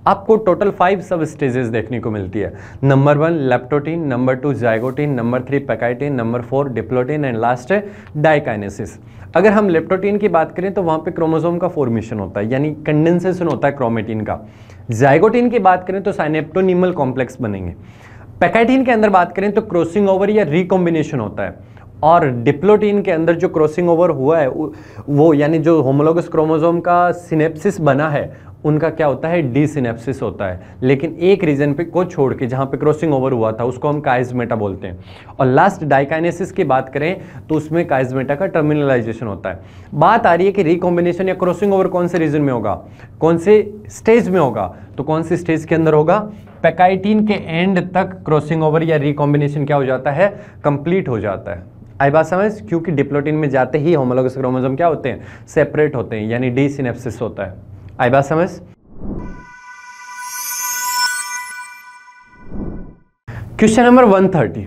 आपको टोटल 5 सब स्टेजेस देखने को मिलती है। Number 1 leptotene, number 2 zygotene, number 3 pachytene, number 4 diplotene and last है डाइकाइनेसिस। अगर हम लेप्टोटीन की बात करें तो वहाँ पे क्रोमोसोम का फॉर्मेशन होता है, यानी कंडेंसेशन होता है क्रोमेटिन का। जाइगोटीन की बात करें तो साइनेप्टोनिमल कॉम्प्लेक्स बनेंगे। पैकाइटिन के अंदर बात करें तो क्रॉसिंग ओवर या रिकॉम्बिनेशन होता है, और डिप्लोटीन के अंदर जो क्रॉसिंग ओवर हुआ है वो यानी जो होमोलोगस क्रोमोसोम का सिनेप्सिस बना है उनका क्या होता है, डी सिनेप्सिस होता है। लेकिन एक रीजन पे को छोड़ के जहां पे क्रॉसिंग ओवर हुआ था उसको हम काइजमेटा बोलते हैं। और लास्ट डाइकाइनेसिस की बात करें तो उसमें काइजमेटा का टर्मिनलाइजेशन होता है। बात आ रही है कि रिकॉम्बिनेशन या क्रॉसिंग ओवर कौन से रीजन में होगा, कौन से स्टेज में होगा, तो कौन से स्टेज के अंदर होगा, पैकाइटिन के एंड तक क्रॉसिंग ओवर या रिकॉम्बिनेशन क्या हो जाता है, कंप्लीट हो जाता है। आई बात समझ, क्योंकि डिप्लोटीन में जाते ही होमोलोगस क्रोमोसोम क्या होते हैं, सेपरेट होते हैं, यानी डी सिनेप्सिस होता है। आई बात समझ। Question number 130।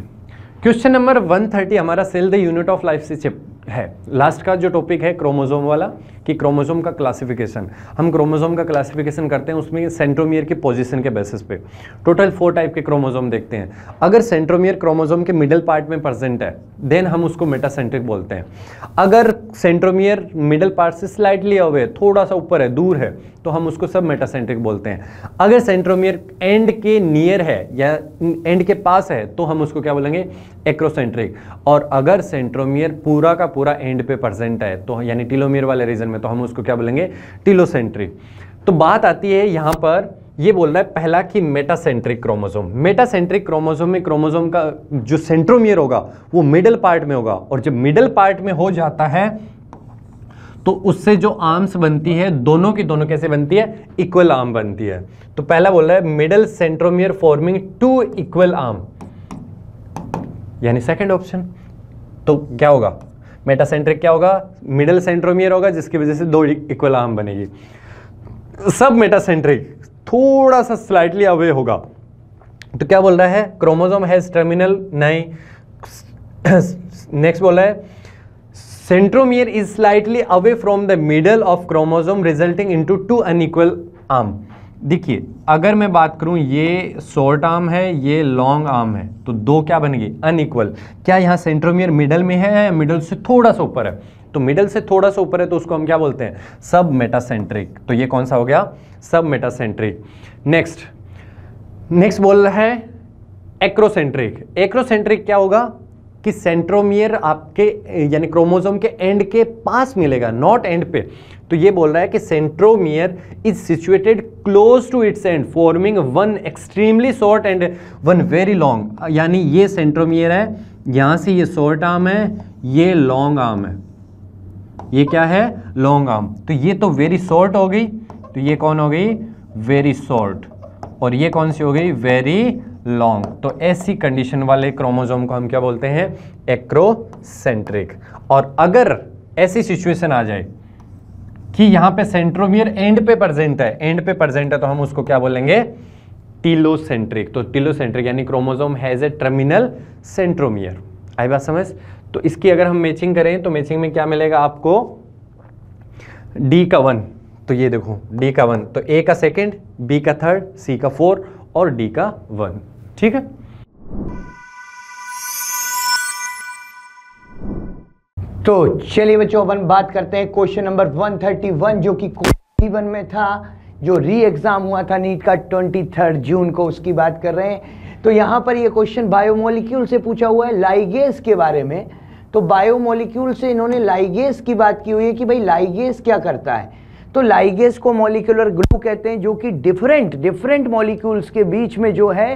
क्वेश्चन नंबर 130 हमारा cell the unit of life से है। लास्ट का जो टॉपिक है क्रोमोसोम वाला, कि क्रोमोसोम का क्लासिफिकेशन, हम क्रोमोसोम का क्लासिफिकेशन करते हैं उसमें सेंट्रोमियर की पोजीशन के बेसिस पे। टोटल 4 टाइप के क्रोमोसोम देखते हैं। अगर सेंट्रोमियर क्रोमोसोम के मिडिल पार्ट में प्रेजेंट है देन हम उसको मेटासेंट्रिक बोलते हैं। अगर सेंट्रोमियर मिडिल पार्ट से स्लाइटली अवे, थोड़ा सा ऊपर है, दूर है, तो हम उसको सब मेटासेंट्रिक बोलते हैं। अगर सेंट्रोमियर एंड के नियर है या एंड के पास है तो हम उसको क्या बोलेंगे, एक्रोसेंट्रिक। और अगर सेंट्रोमियर पूरा का पूरा एंड पे प्रेजेंट है तो यानी टीलोमियर वाले रीजन में, तो हम उसको क्या बोलेंगे, टीलोसेंट्रिक। तो बात आती है यहां पर, ये बोल रहा है पहला कि मेटासेंट्रिक क्रोमोसोम। मेटासेंट्रिक क्रोमोसोम में क्रोमोसोम का जो सेंट्रोमियर होगा वो मिडिल पार्ट में होगा, और जब मिडिल पार्ट में हो जाता है तो उससे जो आर्म्स बनती है दोनों की दोनों कैसे बनती है, इक्वल आर्म बनती है। तो पहला बोल रहा है middle centromere forming 2 equal arm, यानी सेकंड ऑप्शन। तो क्या होगा, मेटासेंट्रिक क्या होगा, मिडिल सेंट्रोमियर होगा जिसकी वजह से 2 इक्वल आर्म बनेगी। सब मेटासेंट्रिक थोड़ा सा स्लाइटली अवे होगा, तो क्या बोल रहा है, क्रोमोसोम हैज टर्मिनल, नहीं। नेक्स्ट बोल रहा है centromere is slightly away from the middle of chromosome resulting into 2 unequal arm. देखिए अगर मैं बात करूं, ये शॉर्ट आर्म है, ये लॉन्ग आर्म है, तो दो क्या बन गई, अनइक्वल। क्या यहाँ सेंट्रोमियर मिडल में है या मिडल से थोड़ा सा ऊपर है? तो मिडल से थोड़ा सा ऊपर है तो उसको हम क्या बोलते हैं, सब मेटासेंट्रिक। तो ये कौन सा हो गया, सब मेटासेंट्रिक। नेक्स्ट बोल रहा है एक्रोसेंट्रिक। एक्रोसेंट्रिक क्या होगा कि सेंट्रोमियर आपके यानी क्रोमोसोम के एंड के पास मिलेगा, नॉट एंड पे। तो ये बोल रहा है कि centromere is situated close to its end forming one extremely short and one very long. यानी ये सेंट्रोमियर है, यहां से ये शॉर्ट आर्म है, ये लॉन्ग आर्म है, ये क्या है, लॉन्ग आर्म। तो ये तो वेरी शॉर्ट हो गई, तो ये कौन हो गई, वेरी शॉर्ट, और ये कौन सी हो गई, वेरी लॉन्ग। तो ऐसी कंडीशन वाले क्रोमोसोम को हम क्या बोलते हैं, एक्रोसेंट्रिक। और अगर ऐसी सिचुएशन आ जाए कि यहां पे सेंट्रोमियर एंड पे प्रेजेंट है, एंड पे प्रेजेंट है, तो हम उसको क्या बोलेंगे, टीलोसेंट्रिक। तो टीलोसेंट्रिक यानी chromosome has a terminal centromere. आई बात समझ? तो इसकी अगर हम मैचिंग करें तो मैचिंग में क्या मिलेगा आपको, डी का 1, तो ये देखो डी का 1, तो ए का सेकंड, बी का थर्ड, सी का 4 और डी का 1। ठीक है। तो चलिए बच्चों अपन बात करते हैं क्वेश्चन नंबर 131 जो कि Q1 में था, जो री एग्जाम हुआ था नीट का 23 जून को, उसकी बात कर रहे हैं। तो यहाँ पर ये क्वेश्चन बायोमोलिक्यूल से पूछा हुआ है, लाइगेज के बारे में। तो बायोमोलिक्यूल से इन्होंने लाइगेज की बात की हुई है कि भाई लाइगेज क्या करता है। तो लाइगेज को मॉलिक्यूलर ग्लू कहते हैं, जो कि डिफरेंट मॉलिक्यूल्स के बीच में जो है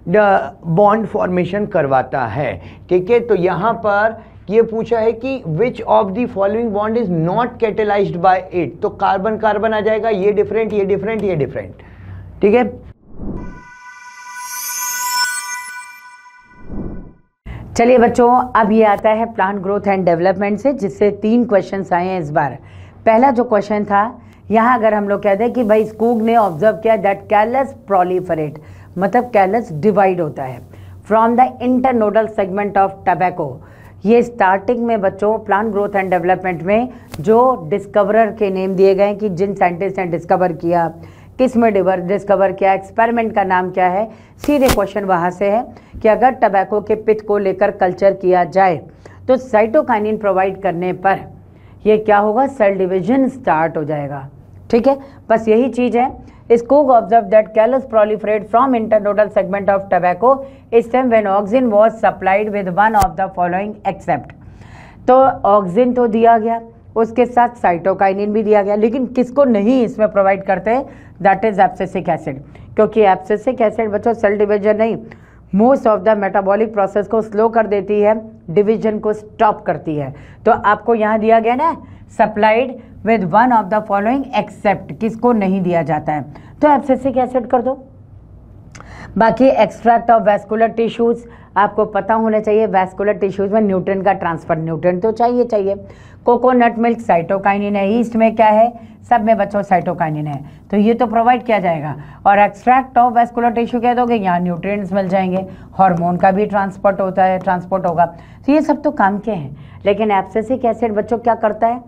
बॉन्ड फॉर्मेशन करवाता है। ठीक है, तो यहाँ पर ये पूछा है कि which of the following bond is not catalysed by it. तो कार्बन कार्बन आ जाएगा, ये डिफरेंट, ये डिफरेंट, ये डिफरेंट। ठीक है, चलिए बच्चों, अब ये आता है प्लांट ग्रोथ एंड डेवलपमेंट से, जिससे 3 क्वेश्चंस आए हैं इस बार। पहला जो क्वेश्चन था, यहाँ अगर हम लोग कहते हैं कि भाई स्कूग ने ऑब्जर्व किया दैट कैलस प्रोलिफरेट, मतलब कैलस डिवाइड होता है from the internodal segment of tobacco. ये स्टार्टिंग में बच्चों प्लांट ग्रोथ एंड डेवलपमेंट में जो डिस्कवरर के नेम दिए गए कि जिन साइंटिस्ट ने डिस्कवर किया, किस में डिस्कवर किया, एक्सपेरिमेंट का नाम क्या है। सीधे क्वेश्चन वहाँ से है कि अगर टबैको के पिथ को लेकर कल्चर किया जाए तो साइटोकाइनिन प्रोवाइड करने पर ये क्या होगा, सेल डिवीजन स्टार्ट हो जाएगा। ठीक है, बस यही चीज़ है। Skoog observed that callus proliferate from internodal segment of tobacco is time when auxin was supplied with one of the following except। तो ऑक्सिन तो दिया गया, उसके साथ साइटोकाइनिन भी दिया गया, लेकिन किसको नहीं इसमें प्रोवाइड करते हैं, दैट इज एब्सिसिक एसिड। क्योंकि एब्सिसिक एसिड बच्चों सेल डिवीजन नहीं, most of the metabolic process को स्लो कर देती है, डिवीजन को स्टॉप करती है। तो आपको यहाँ दिया गया ना, supplied with one of the following except, किसको नहीं दिया जाता है, तो एब्सिसिक एसिड कर दो। बाकी एक्सट्रैक्ट ऑफ वैस्कुलर टिश्यूज आपको पता होना चाहिए, वैस्कुलर टिश्यूज में न्यूट्रिएंट का ट्रांसफर, न्यूट्रिएंट तो चाहिए। कोकोनट मिल्क साइटोकाइनिन है, ईस्ट में क्या है, सब में बच्चों साइटोकाइनिन है, तो ये तो प्रोवाइड किया जाएगा। और एक्सट्रैक्ट ऑफ वैस्कुलर टिश्यू कह दोगे, यहाँ न्यूट्रिएंट्स मिल जाएंगे, हार्मोन का भी ट्रांसपोर्ट होगा, तो ये सब तो काम के हैं। लेकिन एब्सिसिक एसिड बच्चों क्या करता है,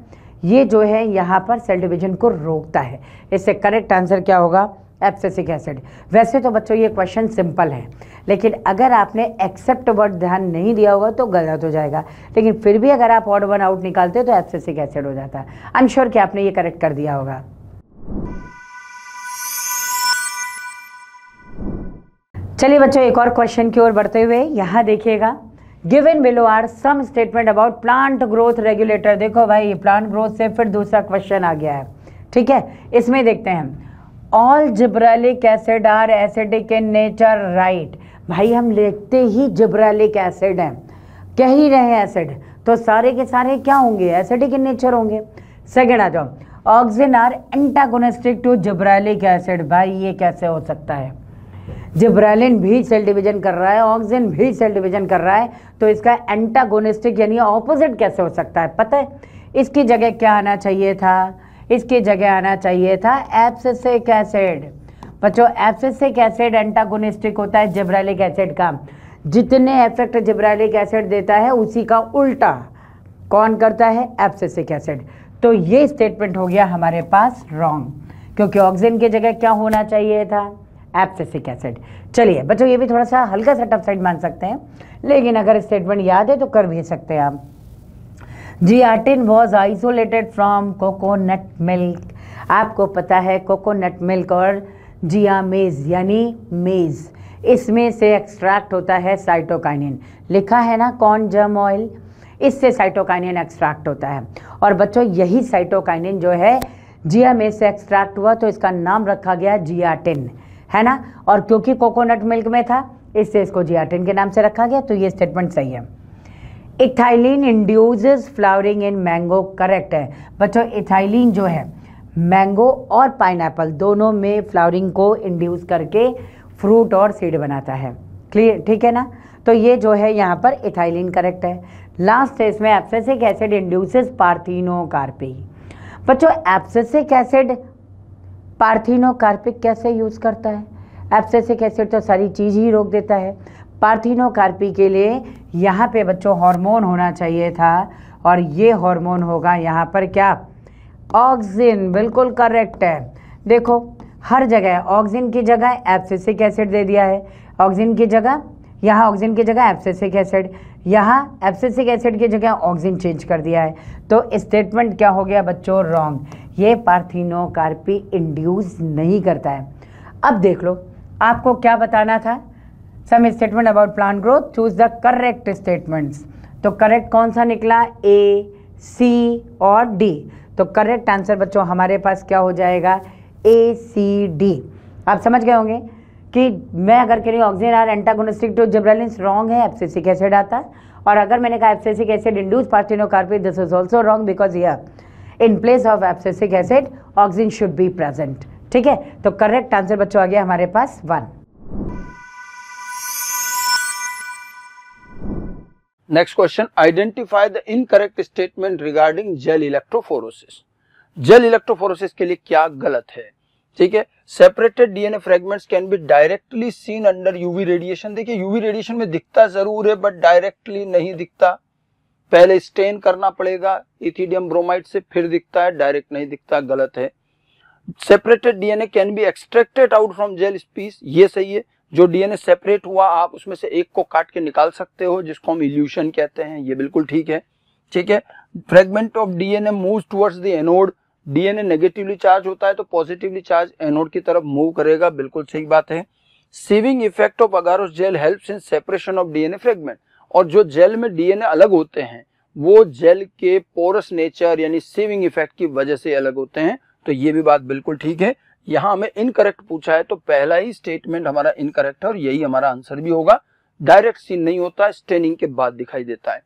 ये जो है यहाँ पर सेल डिवीजन को रोकता है। इससे करेक्ट आंसर क्या होगा, एब्सिसिक एसिड। वैसे तो बच्चों ये क्वेश्चन सिंपल है, लेकिन अगर आपने एक्सेप्ट वर्ड ध्यान नहीं दिया होगा तो गलत हो जाएगा। लेकिन फिर भी अगर आप ऑड वन आउट निकालते तो एब्सिसिक एसिड हो जाता है। आई एम श्योर कि आपने ये करेक्ट कर दिया होगा। चलिए बच्चों, एक और क्वेश्चन की ओर बढ़ते हुए यहाँ देखिएगा, given below are some statement about plant growth regulator. देखो भाई, प्लांट ग्रोथ से फिर दूसरा क्वेश्चन आ गया है। ठीक है, इसमें देखते हैं, all gibberellic acid are acidic in nature, right. भाई हम लिखते ही जिब्रेलिक एसिड है, कह ही रहे हैं एसिड, तो सारे के सारे क्या होंगे, एसिडिक इन नेचर होंगे। सेकेंड आ जाओ, auxin are antagonistic to gibberellic acid. भाई ये कैसे हो सकता है, जिब्रेलिन भी सेल डिवीजन कर रहा है, ऑक्सिन भी सेल डिवीजन कर रहा है, तो इसका एंटागोनिस्टिक यानी ऑपोजिट कैसे हो सकता है। पता है इसकी जगह क्या आना चाहिए था, इसकी जगह आना चाहिए था एब्सिसिक एसिड। बच्चों एब्सिसिक एसिड एंटागोनिस्टिक होता है जिब्रेलिक एसिड का, जितने इफेक्ट जिब्रेलिक एसिड देता है उसी का उल्टा कौन करता है, एब्सिसिक एसिड। तो ये स्टेटमेंट हो गया हमारे पास रॉन्ग, क्योंकि ऑक्सीजन की जगह क्या होना चाहिए था, एब्सिसिक एसिड। चलिए बच्चों ये भी थोड़ा सा हल्का सा टफ साइड मान सकते हैं, लेकिन अगर स्टेटमेंट याद है तो कर भी सकते हैं आप। Zeatin was isolated from coconut milk. आपको पता है कोकोनट मिल्क और जियामेज यानी मेज, इसमें से एक्सट्रैक्ट होता है साइटोकाइनिन, लिखा है ना कॉर्न जर्म ऑयल, इससे साइटोकाइनिन एक्सट्रैक्ट होता है। और बच्चों यही साइटोकाइनिन जो है जियामेज से एक्सट्रैक्ट हुआ तो इसका नाम रखा गया जियाटिन, है ना। और क्योंकि कोकोनट मिल्क में था इससे इसको जियाटिन के नाम से रखा गया, तो ये स्टेटमेंट सही है। Ethylene induces flowering in mango, correct है बच्चों। इथाइलिन जो है मैंगो और पाइनएप्पल दोनों में फ्लावरिंग को इंड्यूस करके फ्रूट और सीड बनाता है, क्लियर, ठीक है ना। तो ये जो है यहाँ पर इथाइलिन करेक्ट है। लास्ट है इसमें एब्सिसिक एसिड इंड्यूसेस पार्थिनोकार्पी। बच्चों एब्सिसिक एसिड पार्थिनोकार्पिक कैसे यूज करता है, एब्सिसिक एसिड तो सारी चीज ही रोक देता है, पार्थिनोकार्पी के लिए यहाँ पे बच्चों हार्मोन होना चाहिए था, और ये हार्मोन होगा यहाँ पर क्या, ऑक्सिन, बिल्कुल करेक्ट है। देखो हर जगह ऑक्सिन की जगह एब्सिसिक एसिड दे दिया है, ऑक्सिन की जगह यहाँ ऑक्सिन की जगह एब्सिसिक एसिड, यहाँ एब्सिसिक एसिड की जगह ऑक्सिन चेंज कर दिया है, तो स्टेटमेंट क्या हो गया बच्चों, रॉन्ग। ये पार्थिनोकार्पी इंड्यूस नहीं करता है। अब देख लो आपको क्या बताना था, some statement about plant growth, choose the correct statements. तो करेक्ट कौन सा निकला, ए, सी और डी। तो करेक्ट आंसर बच्चों हमारे पास क्या हो जाएगा, ए, सी, डी। आप समझ गए होंगे कि मैं अगर कह रही हूँ oxygen are antagonistic to gibberellin, wrong है, एब्सिसिक एसिड आता है। और अगर मैंने कहा abscisic acid induce parthenocarpy, this is also wrong because here in place of abscisic acid oxygen should be present, ठीक है। तो करेक्ट आंसर बच्चों आ गया हमारे पास 1। Next question, identify the incorrect statement regarding gel electrophoresis. Gel electrophoresis के लिए क्या गलत है, ठीक है। Separated DNA fragments can be directly seen under UV radiation. देखिए यूवी रेडिएशन में दिखता जरूर है बट डायरेक्टली नहीं दिखता, पहले स्टेन करना पड़ेगा इथिडियम ब्रोमाइड से, फिर दिखता है, डायरेक्ट नहीं दिखता, गलत है। Separated DNA can be extracted out from gel piece, ये सही है। जो डीएनए सेपरेट हुआ आप उसमें से एक को काट के निकाल सकते हो, जिसको हम इल्यूशन कहते हैं, ये बिल्कुल ठीक है, ठीक है। Fragment of DNA moves towards the anode, DNA negatively charge होता है तो पॉजिटिवली चार्ज एनोड की तरफ मूव करेगा, बिल्कुल सही बात है। Sieving effect of agarose gel helps in separation of DNA fragment, और जो जेल में डीएनए अलग होते हैं वो जेल के पोरस नेचर यानी सीविंग इफेक्ट की वजह से अलग होते हैं, तो ये भी बात बिल्कुल ठीक है। यहाँ हमें इनकरेक्ट पूछा है तो पहला ही स्टेटमेंट हमारा इनकरेक्ट है और यही हमारा आंसर भी होगा। डायरेक्ट सीन नहीं होता, स्टेनिंग के बाद दिखाई देता है।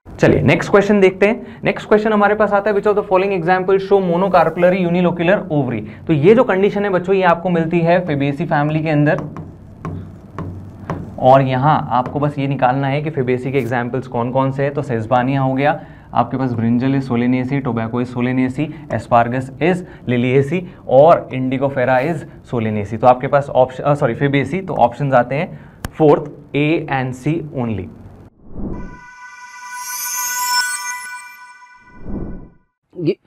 चलिए नेक्स्ट क्वेश्चन देखते हैं। नेक्स्ट क्वेश्चन हमारे पास आता है, which of the following example show monocarpellary unilocular ovary. तो ये जो कंडीशन है बच्चों ये आपको मिलती है फेबेसी फैमिली के अंदर, और यहाँ आपको बस ये निकालना है कि फेबेसी के एग्जाम्पल्स कौन कौन से हैं। तो सेस्बानिया हो गया, आपके पास brinjal is Solanaceae, tobacco is Solanaceae, asparagus is Liliaceae और इंडिगोफेरा इज सोलेनेसी। तो आपके पास ऑप्शन फेबेसी, तो ऑप्शंस आते हैं 4th A and C only.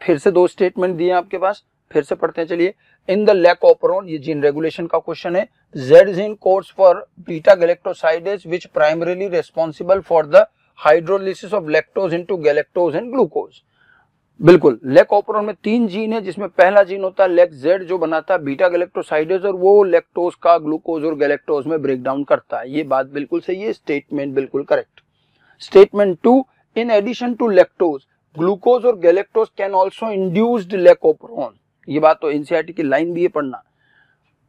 फिर से दो स्टेटमेंट दिए आपके पास, फिर से पढ़ते हैं चलिए। इन द लैकोपेरोन, ये जीन रेगुलेशन का क्वेश्चन है। Z gene codes for beta galactosidase which primarily responsible for the hydrolysis of lactose into galactose and glucose. बिल्कुल, लैकोपेरोन में 3 जीन है जिसमें पहला जीन होता है लेक Z जो बनाता है बीटा गैलेक्टोसाइडेज और वो लैक्टोज का ग्लूकोज और गैलेक्टोज में ब्रेक डाउन करता है। ये बात बिल्कुल सही है, स्टेटमेंट बिल्कुल correct. Statement 2, in addition to lactose glucose और galactose can also induced lac operon. ये बात तो एनसीईआरटी की लाइन भी है, पढ़ना,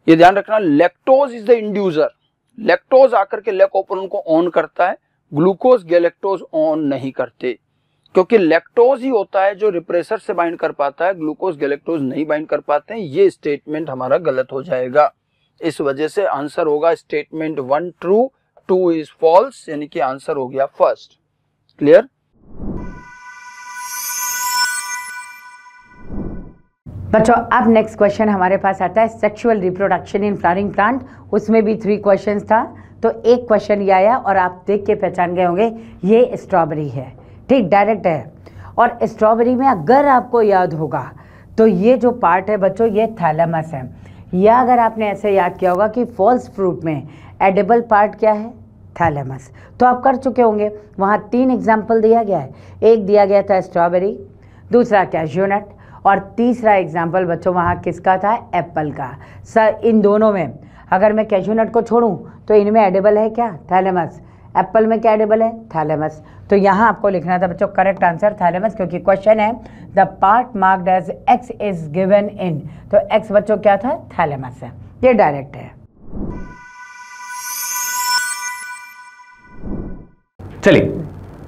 ये ध्यान रखना। Lactose is the inducer, lactose आकर के लैकोपेरोन को ऑन करता है, ग्लूकोज गैलेक्टोज ऑन नहीं करते, क्योंकि लैक्टोज ही होता है जो रिप्रेसर से बाइंड कर पाता है, ग्लूकोज गैलेक्टोज नहीं बाइंड कर पाते हैं। ये स्टेटमेंट हमारा गलत हो जाएगा, इस वजह से आंसर होगा स्टेटमेंट 1 ट्रू, 2 इज फॉल्स, यानी कि आंसर हो गया फर्स्ट। क्लियर। बच्चों अब नेक्स्ट क्वेश्चन हमारे पास आता है sexual reproduction in flowering plant. उसमें भी 3 क्वेश्चंस था, तो एक क्वेश्चन ये आया और आप देख के पहचान गए होंगे ये स्ट्रॉबेरी है, ठीक, डायरेक्ट है। और स्ट्रॉबेरी में अगर आपको याद होगा तो ये जो पार्ट है बच्चों ये थैलेमस है, या अगर आपने ऐसे याद किया होगा कि फॉल्स फ्रूट में एडिबल पार्ट क्या है, थैलेमस, तो आप कर चुके होंगे। वहाँ 3 एग्जाम्पल दिया गया है, एक दिया गया था स्ट्रॉबेरी, दूसरा कैश्यू नट, और तीसरा एग्जाम्पल बच्चों वहाँ किसका था, एप्पल का। सर इन दोनों में अगर मैं कैश्यू नट को छोड़ूं तो इनमें एडिबल है क्या, थैलेमस, एप्पल में क्या एडिबल है, थैलेमस। तो यहाँ आपको लिखना था बच्चों करेक्ट आंसर थैलेमस, क्योंकि क्वेश्चन है the part marked as X is given in, तो एक्स बच्चों क्या था, थैलेमस है, ये डायरेक्ट है। चलिए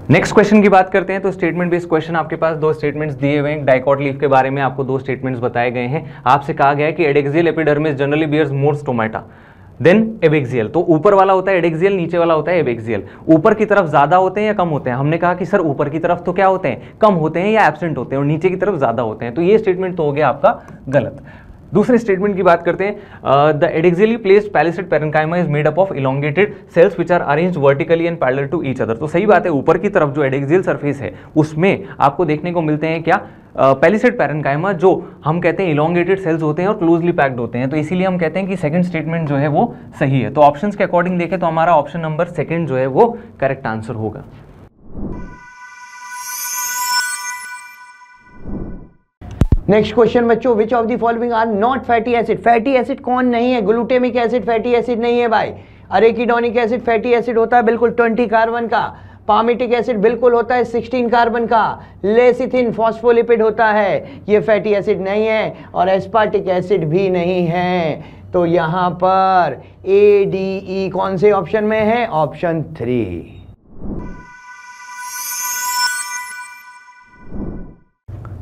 नेक्स्ट क्वेश्चन की बात करते हैं। तो स्टेटमेंट बेस्ड क्वेश्चन आपके पास 2 स्टेटमेंट्स दिए हुए हैं। डाइकॉट लीफ के बारे में आपको 2 स्टेटमेंट्स बताए गए हैं। आपसे कहा गया है कि एडेक्सियल एपिडर्मिस जनरली बियर्स मोर स्टोमेटा देन एबेक्सियल। तो ऊपर वाला होता है एडेक्सियल, नीचे वाला होता है एबेक्सियल। ऊपर की तरफ ज्यादा होते हैं या कम होते हैं? हमने कहा कि सर ऊपर की तरफ तो क्या होते हैं, कम होते हैं या एब्सेंट होते हैं, और नीचे की तरफ ज्यादा होते हैं। तो ये स्टेटमेंट तो हो गया आपका गलत। दूसरे स्टेटमेंट की बात करते हैं, the adaxially placed palisade parenchyma is made up of elongated cells which are arranged vertically and parallel to each other. तो सही बात है, ऊपर की तरफ जो एडेक्सियल सरफेस है उसमें आपको देखने को मिलते हैं क्या, पैलिसेड पैरेन्काइमा, जो हम कहते हैं इलोंगेटेड सेल्स होते हैं और क्लोजली पैक्ड होते हैं। तो इसीलिए हम कहते हैं कि सेकंड स्टेटमेंट जो है वो सही है। तो ऑप्शंस के अकॉर्डिंग देखें तो हमारा ऑप्शन नंबर 2 जो है वो करेक्ट आंसर होगा। नेक्स्ट क्वेश्चन बच्चों, which of the following are not fatty acid. Fatty acid कौन नहीं है? ग्लूटामिक एसिड फैटी एसिड नहीं है भाई। अरेकिडोनिक एसिड फैटी एसिड होता है बिल्कुल 20 कार्बन का। पामिटिक एसिड बिल्कुल होता है 16 कार्बन का। लेसिथिन फॉस्फोलिपिड होता है, ये फैटी एसिड नहीं है। और एस्पार्टिक एसिड भी नहीं है। तो यहां पर ए डी ई कौन से ऑप्शन में है? ऑप्शन 3।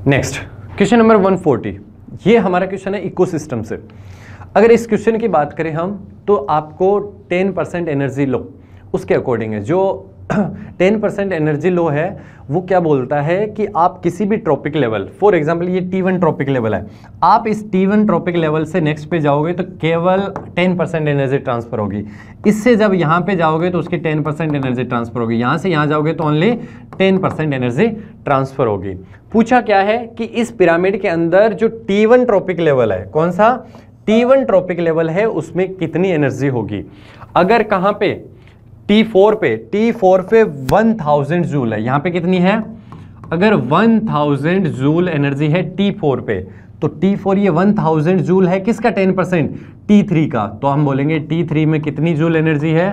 नेक्स्ट क्वेश्चन नंबर 140, ये हमारा क्वेश्चन है इकोसिस्टम से। अगर इस क्वेश्चन की बात करें हम, तो आपको 10% एनर्जी लो उसके अकॉर्डिंग है। जो 10% एनर्जी लो है वो क्या बोलता है कि आप किसी भी ट्रॉपिक लेवल, फॉर एग्जांपल ये T1 ट्रॉपिक लेवल है, आप इस T1 ट्रॉपिक लेवल से नेक्स्ट पे जाओगे तो केवल 10% एनर्जी ट्रांसफर होगी। इससे जब यहाँ पे जाओगे तो उसकी 10% एनर्जी ट्रांसफर होगी। यहाँ से यहाँ जाओगे तो ओनली 10% एनर्जी ट्रांसफर होगी। पूछा क्या है कि इस पिरामिड के अंदर जो T1 ट्रॉपिक लेवल है, कौन सा T1 ट्रॉपिक लेवल है, उसमें कितनी एनर्जी होगी। अगर कहाँ पे T4 पे 1000 जूल है, यहाँ पे कितनी है, अगर 1000 जूल एनर्जी है T4 पे, तो T4 ये 1000 जूल है किसका, 10%, T3 का। तो हम बोलेंगे T3 में कितनी जूल एनर्जी है,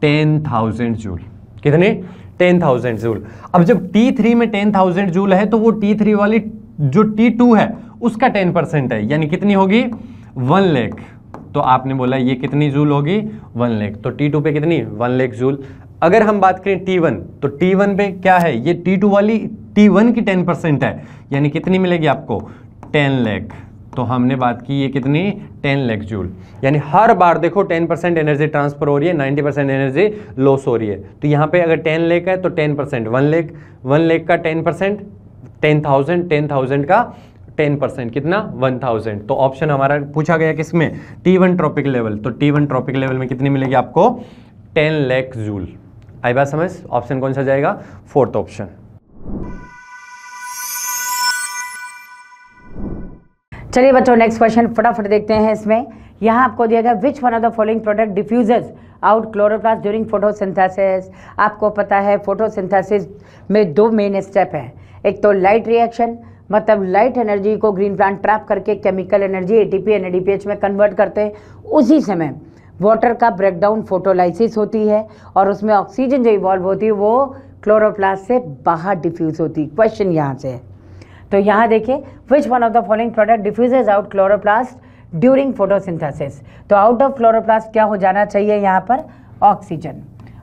10,000 जूल। कितनी, 10,000 जूल। अब जब T3 में 10,000 जूल है तो वो T3 वाली जो T2 है उसका 10% है, यानी कितनी होगी, 1 लाख। तो आपने बोला ये कितनी जूल होगी, 1 लाख। तो T2 पे कितनी, 1 लाख जूल। अगर हम बात करें T1, तो T1 पे क्या है, ये T2 वाली T1 की 10% है, यानी कितनी मिलेगी आपको, 10 लाख। तो हमने बात की ये कितनी, 10 लाख जूल। यानी हर बार देखो 10% एनर्जी ट्रांसफर हो रही है, 90% एनर्जी लॉस हो रही है। तो यहाँ पे अगर 10 लाख है तो 10% 1 लाख, 1 लाख का 10% 10,000, 10,000 का 10% कितना, 1000। तो ऑप्शन हमारा पूछा गया किसमें, T1 ट्रॉपिक लेवल। तो T1 ट्रॉपिक लेवल में कितनी मिलेगी आपको, 10 लाख जूल। आई बात समझ। ऑप्शन कौन सा जाएगा, 4th ऑप्शन। चलिए बच्चों नेक्स्ट क्वेश्चन फटाफट देखते हैं। इसमें यहाँ आपको दिया गया which one of the following product diffuses out chloroplast during photosynthesis. आपको पता है फोटोसिंथेसिस में 2 मेन स्टेप हैं, एक तो लाइट रिएक्शन, मतलब लाइट एनर्जी को ग्रीन प्लांट ट्रैप करके केमिकल एनर्जी एटीपी एनएडीपीएच में कन्वर्ट करते हैं। उसी समय वाटर का ब्रेकडाउन फोटोलाइसिस होती है और उसमें ऑक्सीजन जो इवॉल्व होती है वो क्लोरोप्लास्ट से बाहर डिफ्यूज होती है। क्वेश्चन यहाँ से है, तो यहाँ देखिए which one of the following product diffuses out chloroplast during photosynthesis. तो आउट ऑफ क्लोरोप्लास्ट क्या हो जाना चाहिए, यहाँ पर ऑक्सीजन।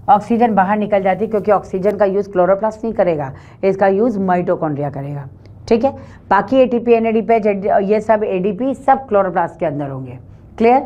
ऑक्सीजन बाहर निकल जाती है क्योंकि ऑक्सीजन का यूज़ क्लोरोप्लास्ट नहीं करेगा, इसका यूज़ माइटोकॉन्ड्रिया करेगा। ठीक है, बाकी एटीपी एनएडीपीएच ये सब एडीपी सब क्लोरोप्लास्ट के अंदर होंगे। क्लियर।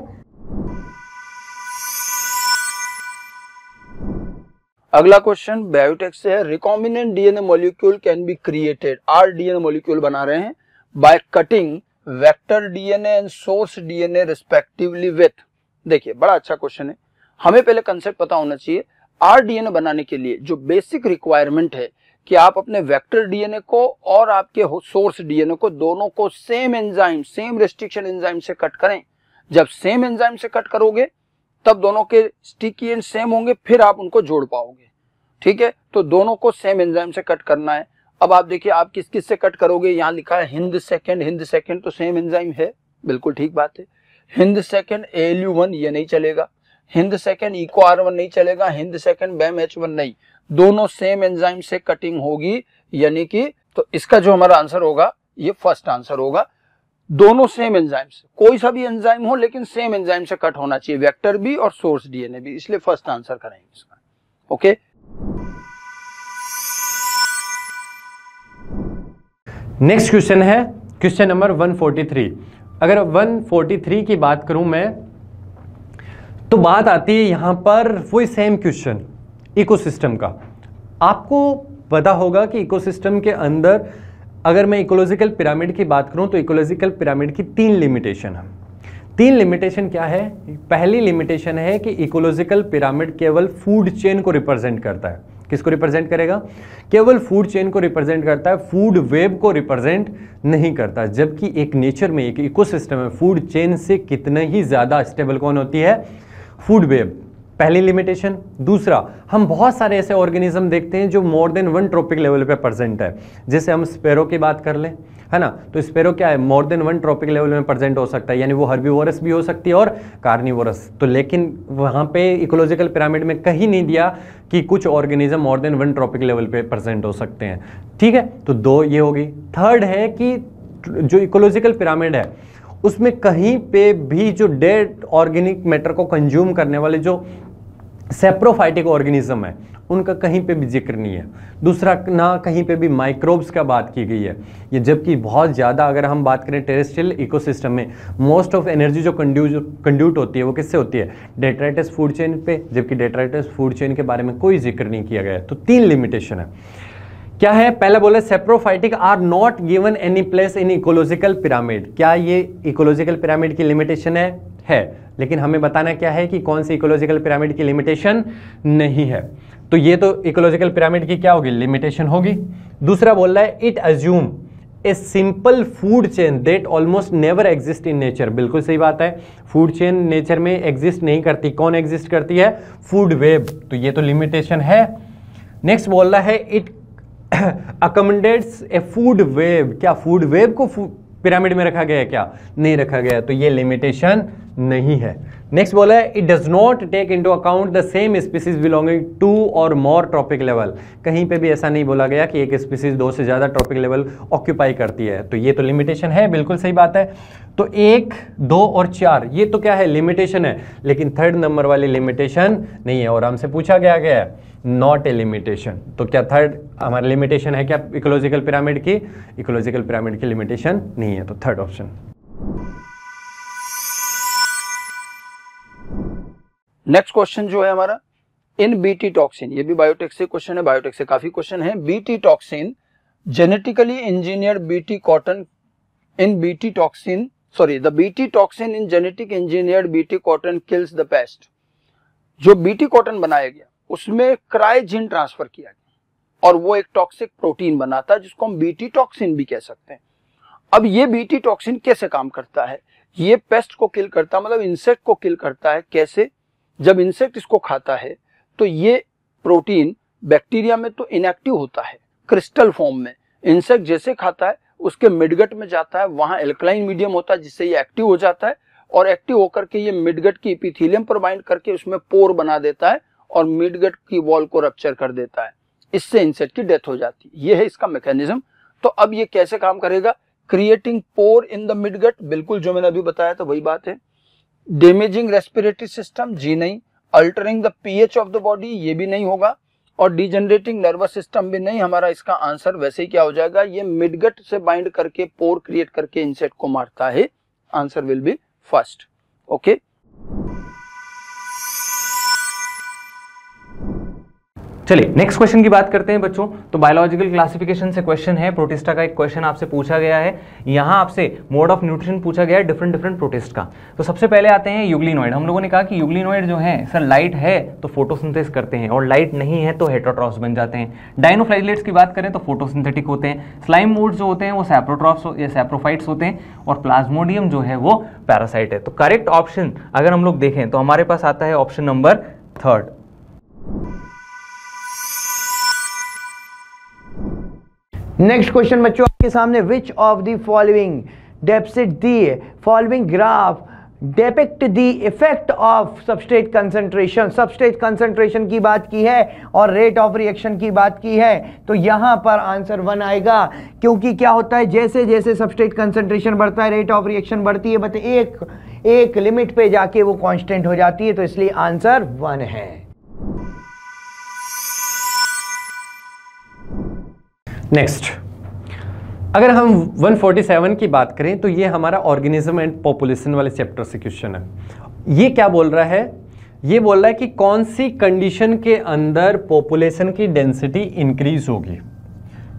अगला क्वेश्चन बायोटेक्स से है। Recombinant DNA molecule can be created. 8 DNA molecule बना रहे हैं by cutting vector DNA and source DNA respectively with. देखिए बड़ा अच्छा क्वेश्चन है, हमें पहले कंसेप्ट पता होना चाहिए। आरडीएनए बनाने के लिए जो बेसिक रिक्वायरमेंट है कि आप अपने वेक्टर डीएनए को और आपके सोर्स डीएनए को दोनों को same enzyme, same restriction enzyme से कट करें। जब सेम एंजाइम से कट करोगे तब दोनों के स्टिकी एंड सेम होंगे, फिर आप उनको जोड़ पाओगे। ठीक है, तो दोनों को सेम एंजाइम से कट करना है। अब आप देखिए आप किस किस से कट करोगे, यहाँ लिखा है हिंद सेकंड तो सेम एंजाइम है, बिल्कुल ठीक बात है। हिंद सेकंड ALU1 ये नहीं चलेगा, हिंद सेकंड इको R1 नहीं चलेगा, हिंद सेकंड BAM H1 नहीं, दोनों सेम एंजाइम से कटिंग होगी, यानी कि तो इसका जो हमारा आंसर होगा ये फर्स्ट आंसर होगा। दोनों सेम एंजाइम से, कोई सा भी एंजाइम हो लेकिन सेम एंजाइम से कट होना चाहिए, वेक्टर भी और सोर्स डीएनए भी, इसलिए फर्स्ट आंसर करेंगे इसका। ओके, नेक्स्ट क्वेश्चन है क्वेश्चन नंबर 143। अगर 143 की बात करूं मैं तो बात आती है यहां पर वही सेम क्वेश्चन इकोसिस्टम का। आपको पता होगा कि इकोसिस्टम के अंदर अगर मैं इकोलॉजिकल पिरामिड की बात करूं तो इकोलॉजिकल पिरामिड की 3 लिमिटेशन है। 3 लिमिटेशन क्या है? पहली लिमिटेशन है कि इकोलॉजिकल पिरामिड केवल फूड चेन को रिप्रेजेंट करता है। किसको रिप्रेजेंट करेगा? केवल फूड चेन को रिप्रेजेंट करता है, फूड वेब को रिप्रेजेंट नहीं करता। जबकि एक नेचर में एक इकोसिस्टम में फूड चेन से कितना ही ज्यादा स्टेबल कौन होती है? Food web. पहली लिमिटेशन। दूसरा, हम बहुत सारे ऐसे ऑर्गेनिज्म देखते हैं जो मोर देन 1 ट्रॉपिक लेवल पे प्रेजेंट है। जैसे हम स्पैरो की बात कर लें, है ना, तो स्पैरो क्या है? मोर देन 1 ट्रॉपिक लेवल में प्रेजेंट हो सकता है, यानी वो हर्बीवोरस भी हो सकती है और कार्निवोरस। तो लेकिन वहाँ पे इकोलॉजिकल पिरामिड में कहीं नहीं दिया कि कुछ organism more than 1 trophic level पे प्रेजेंट हो सकते हैं। ठीक है, तो 2 ये होगी। थर्ड है कि जो इकोलॉजिकल पिरामिड है उसमें कहीं पे भी जो डेड ऑर्गेनिक मैटर को कंज्यूम करने वाले जो सेप्रोफाइटिक ऑर्गेनिज्म है उनका कहीं पे भी जिक्र नहीं है। दूसरा, ना कहीं पे भी माइक्रोब्स का बात की गई है। ये जबकि बहुत ज़्यादा अगर हम बात करें टेरेस्ट्रियल इकोसिस्टम में मोस्ट ऑफ एनर्जी जो कंड्यूट होती है वो किससे होती है? डेट्राइटस फूड चेन पे, जबकि डेट्राइटस फूड चेन के बारे में कोई जिक्र नहीं किया गया है। तो 3 लिमिटेशन है। क्या है? पहला बोले saprophytic are not given any place in ecological pyramid. क्या ये इकोलॉजिकल पिरामिड की लिमिटेशन है? लेकिन हमें बताना क्या है कि कौन सी इकोलॉजिकल पिरामिड की लिमिटेशन नहीं है। तो ये तो इकोलॉजिकल पिरामिड की क्या होगी? लिमिटेशन होगी। दूसरा बोल रहा है it assume a simple food chain that almost never exist in nature. बिल्कुल सही बात है, फूड चेन नेचर में एग्जिस्ट नहीं करती। कौन एग्जिस्ट करती है? Food web. तो ये तो लिमिटेशन है। नेक्स्ट बोल रहा है it accommodates A food web. क्या फूड वेब को पिरामिड में रखा गया है? क्या नहीं रखा गया, तो ये लिमिटेशन नहीं है। नेक्स्ट बोला है it does not take into account the same species belonging to or more trophic level. कहीं पे भी ऐसा नहीं बोला गया कि एक स्पीसीज 2 से ज्यादा ट्रॉपिक लेवल ऑक्यूपाई करती है, तो ये तो लिमिटेशन है। बिल्कुल सही बात है। तो 1, 2 और 4 ये तो क्या है? लिमिटेशन है, लेकिन 3rd नंबर वाली लिमिटेशन नहीं है और हमसे पूछा गया है नॉट ए लिमिटेशन। तो क्या 3rd हमारी लिमिटेशन है क्या इकोलॉजिकल पिरामिड की? इकोलॉजिकल पिरामिड की लिमिटेशन नहीं है, तो 3rd ऑप्शन। नेक्स्ट क्वेश्चन जो है हमारा इन बीटी टॉक्सिन, ये भी बायोटेक से क्वेश्चन है, बायोटेक से काफी क्वेश्चन है। BT toxin genetically engineered BT cotton in BT toxin the BT toxin in genetic engineered BT cotton kills the paste. जो बीटी कॉटन बनाया गया उसमें क्राइजीन ट्रांसफर किया गया और वो एक टॉक्सिक प्रोटीन बनाता है जिसको हम बीटी टॉक्सिन भी कह सकते हैं। अब ये बीटी टॉक्सिन कैसे काम करता है? ये पेस्ट को किल करता है, मतलब इंसेक्ट को किल करता है। कैसे? जब इंसेक्ट इसको खाता है तो ये प्रोटीन बैक्टीरिया में तो इनएक्टिव होता है क्रिस्टल फॉर्म में। इंसेक्ट जैसे खाता है उसके मिडगट में जाता है, वहां एल्कलाइन मीडियम होता है जिससे ये एक्टिव हो जाता है और एक्टिव होकर के ये मिडगट की एपिथेलियम पर बाइंड करके उसमें पोर बना देता है और मिडगट की वॉल को रप्चर कर देता है। इससे इंसेक्ट की डेथ हो जाती है। ये है इसका मैकेनिज्म। तो अब ये कैसे काम करेगा? Creating pore in the midgut, बिल्कुल जो मैंने अभी बताया था वही बात है। डैमेजिंग रेस्पिरेटरी सिस्टम, जी नहीं। Altering the pH of the body, ये भी नहीं होगा। और डिजेनरेटिंग नर्वस सिस्टम भी नहीं। हमारा इसका आंसर वैसे ही क्या हो जाएगा? ये मिडगट से बाइंड करके पोर क्रिएट करके इंसेक्ट को मारता है। Answer will B first. Okay, चलिए नेक्स्ट क्वेश्चन की बात करते हैं बच्चों। तो बायोलॉजिकल क्लासिफिकेशन से क्वेश्चन है, प्रोटिस्टा का एक क्वेश्चन आपसे पूछा गया है। यहाँ आपसे मोड ऑफ न्यूट्रिशन पूछा गया है डिफरेंट डिफरेंट प्रोटिस्ट का। तो सबसे पहले आते हैं यूग्लिनॉइड। हम लोगों ने कहा कि यूग्लिनॉइड जो है सर लाइट है तो फोटोसिंथेसिस करते हैं और लाइट नहीं है तो हेटेरोट्रॉफ्स बन जाते हैं। डायनोफ्लाइलेट्स की बात करें तो फोटोसिंथेटिक होते हैं। स्लाइम मोड्स जो होते हैं वो सैप्रोट्रॉफ्स या सैप्रोफाइट्स होते हैं और प्लाज्मोडियम जो है वो पैरासाइट है। तो करेक्ट ऑप्शन अगर हम लोग देखें तो हमारे पास आता है ऑप्शन नंबर 3। नेक्स्ट क्वेश्चन बच्चों आपके सामने, विच of the following depict the following graph depict the effect of substrate concentration. Substrate concentration की बात की है और रेट ऑफ रिएक्शन की बात की है, तो यहां पर आंसर 1 आएगा। क्योंकि क्या होता है, जैसे जैसे सबस्ट्रेट कंसंट्रेशन बढ़ता है रेट ऑफ रिएक्शन बढ़ती है, बट एक लिमिट पे जाके वो कांस्टेंट हो जाती है, तो इसलिए आंसर 1 है। नेक्स्ट, अगर हम 147 की बात करें तो ये हमारा ऑर्गेनिज्म एंड पॉपुलेशन वाले चैप्टर से क्वेश्चन है। ये क्या बोल रहा है, ये बोल रहा है कि कौन सी कंडीशन के अंदर पॉपुलेशन की डेंसिटी इंक्रीज होगी,